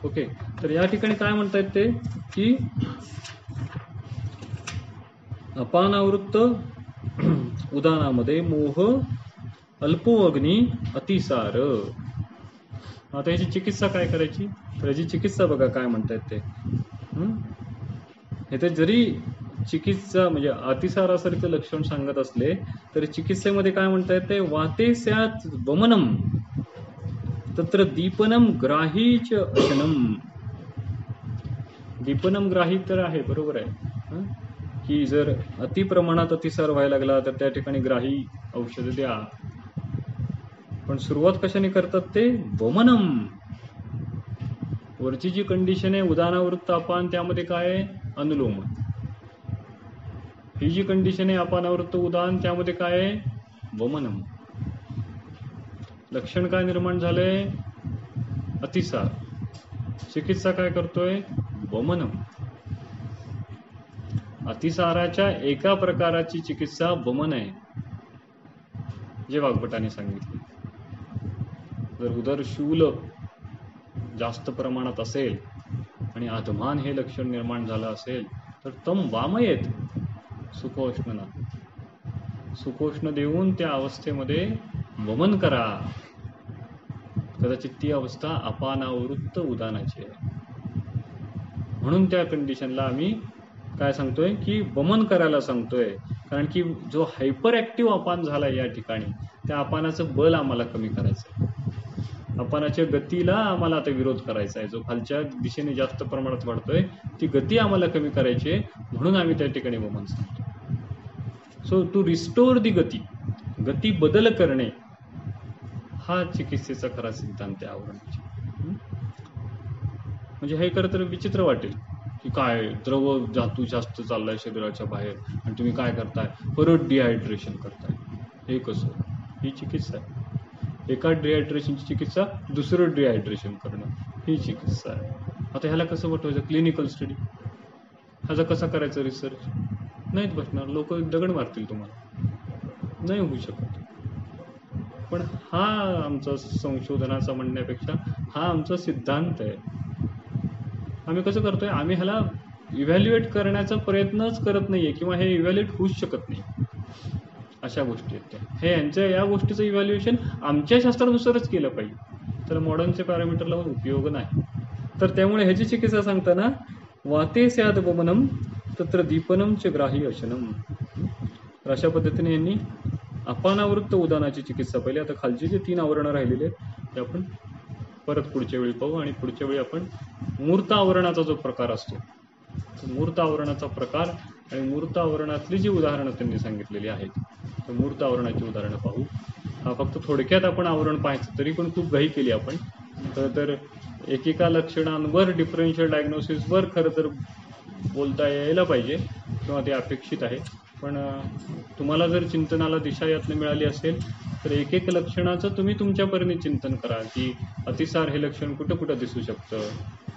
ओके. तर या ठिकाणी काय म्हणतायत ते की अपानावृत्त उदानामध्ये मोह अल्पो अग्नी अतिसार. आता याची चिकित्सा काय करायची? तर याची चिकित्सा बघा काय म्हणतायत ते. हे जरी चिकित्सा म्हणजे अतिसारासारखं लक्षण सांगत असले तरी चिकित्सेमध्ये काय म्हणतायत ते? वाते स्यात् वमनम तत्र दीपनम ग्राहीच अशनम. दीपनम ग्राही तर आहे, बरोबर आहे की जर अति प्रमाणात अतिसार व्हायला लागला तर त्या ठिकाणी ग्राही औषध द्या. पण सुरुवात कशाने करतात ते? वमनम. वरची जी कंडिशन आहे उदानावृत्त अपान, त्यामध्ये काय आहे? अनुलोम. ही जी कंडिशन आहे अपानावृत्त उदान, त्यामध्ये काय आहे? वमनम. लक्षण काय निर्माण झालंय? अतिसार. चिकित्सा काय करतोय? वमनम. अतिसाराच्या एका प्रकाराची चिकित्सा वमन आहे, जे वाग्भटाने सांगितले. जर उदरशूल जास्त प्रमाणात असेल आणि अधमान हे लक्षण निर्माण झालं असेल तर तम वामयेत सुखोष्णना. सुखोष्ण देऊन त्या अवस्थेमध्ये वमन करा. कदाचित ती अवस्था अपानावृत्त उदानाची आहे. म्हणून त्या कंडिशनला आम्ही काय सांगतोय की वमन करायला सांगतोय. कारण की जो हायपर ऍक्टिव्ह अपान झाला या ठिकाणी, त्या अपानाचं बल आम्हाला कमी करायचं आहे. अपानाच्या गतीला आम्हाला आता विरोध करायचा आहे. जो खालच्या दिशेने जास्त प्रमाणात वाढतोय ती गती आम्हाला कमी करायची आहे, म्हणून आम्ही त्या ठिकाणी वमन सांगतो. सो टू रिस्टोर दी गती बदल करणे हा चिकित्सेचा खरा सिद्धांत आहे आवरणाची. म्हणजे हे खरं तर विचित्र वाटेल की काय द्रव धातू जास्त चाललाय शरीराच्या बाहेर आणि तुम्ही काय करताय? परत डिहायड्रेशन करताय. हे कसं? ही चिकित्सा आहे. एका डिहायड्रेशनची चिकित्सा दुसरं डिहायड्रेशन करणं ही चिकित्सा आहे. आता ह्याला कसं वाटवायचं? क्लिनिकल स्टडी ह्याचा कसा करायचा रिसर्च? नाहीत बसणार. लोक दगड मारतील तुम्हाला. नाही होऊ शकत. पण हा आमचा संशोधनाचा म्हणण्यापेक्षा हा आमचा सिद्धांत आहे. आम्ही कसं करतोय? आम्ही ह्याला इव्हॅल्युएट करण्याचा प्रयत्नच करत नाहीये किंवा हे इव्हॅल्युएट होऊच शकत नाही अशा गोष्टी आहेत त्या. हे यांच्या या गोष्टीचं इव्हॅल्युएशन आमच्या शास्त्रानुसारच केलं पाहिजे, तर मॉडर्नचे पॅरामीटर लावून उपयोग नाही. तर त्यामुळे ह्याची चिकित्सा सांगताना वाते स्याद वमनम तत्र दीपनम च ग्राही अशनम. तर अशा पद्धतीने यांनी अपानावृत्त उदानाची चिकित्सा पाहिली. आता खालची जे 3 आवरणं राहिलेले आहेत ते आपण परत पुढच्या वेळी पाहू, आणि पुढच्या वेळी आपण मूर्त आवरणाचा जो प्रकार असतो, मूर्त आवरणाचा प्रकार आणि मूर्त आवरणातली जी उदाहरणं त्यांनी सांगितलेली आहेत, तर मूर्त आवरणाची उदाहरणं पाहू. फक्त थोडक्यात आपण आवरण पाहायचं, तरी पण खूप घाई केली आपण. तर एकेका लक्षणांवर डिफरन्शियल डायग्नोसिसवर खरं तर बोलता यायला पाहिजे किंवा ते अपेक्षित आहे. पण तुम्हाला जर चिंतनाला दिशा यातनं मिळाली असेल तर एक एक लक्षणाचं तुम्ही तुमच्या परीने चिंतन करा, की अतिसार हे लक्षण कुठं कुठं दिसू शकतं,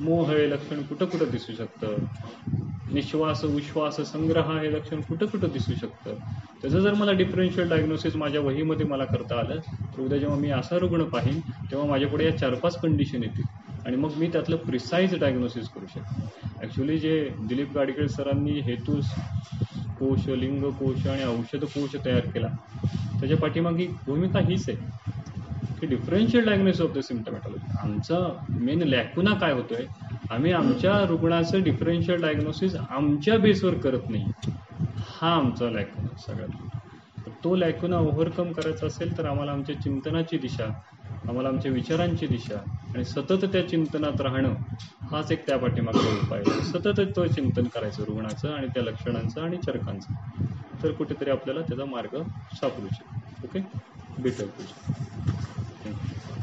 मोह हे लक्षण कुठं कुठं दिसू शकतं, निश्वास उश्वास संग्रह हे लक्षण कुठं कुठं दिसू शकतं. त्याचं जर मला डिफरन्शियल डायग्नोसिस माझ्या वहीमध्ये मला करता आलं तर उद्या जेव्हा मी असा रुग्ण पाहीन तेव्हा माझ्यापुढे या 4-5 कंडिशन येतील आणि मग मी त्यातलं प्रिसाईज डायग्नोसिस करू शकतो. ॲक्च्युली जे दिलीप गाडगीळ सरांनी हेतू कोश, लिंग कोश आणि औषध कोश तयार केला, त्याच्या पाठीमागे भूमिका हीच आहे की डिफरन्शियल डायग्नोसिस ऑफ द सिम्प्टमॅटॉलॉजी. आमचा मेन लॅकुना काय होतोय, आम्ही आमच्या रुग्णाचं डिफरन्शियल डायग्नोसिस आमच्या बेसवर करत नाही, हा आमचा लॅकुना सगळ्यात. तर तो लॅकुना ओव्हरकम करायचा असेल तर आम्हाला आमच्या चिंतनाची दिशा, आम्हाला आमच्या विचारांची दिशा आणि सतत त्या चिंतनात राहणं हाच एक त्या पाठीमागचा उपाय आहे. सतत तो चिंतन करायचं रुग्णाचं आणि त्या लक्षणांचं आणि चरकांचं, तर कुठेतरी आपल्याला त्याचा मार्ग सापडू शकतो. ओके, भेटू. थँक्यू.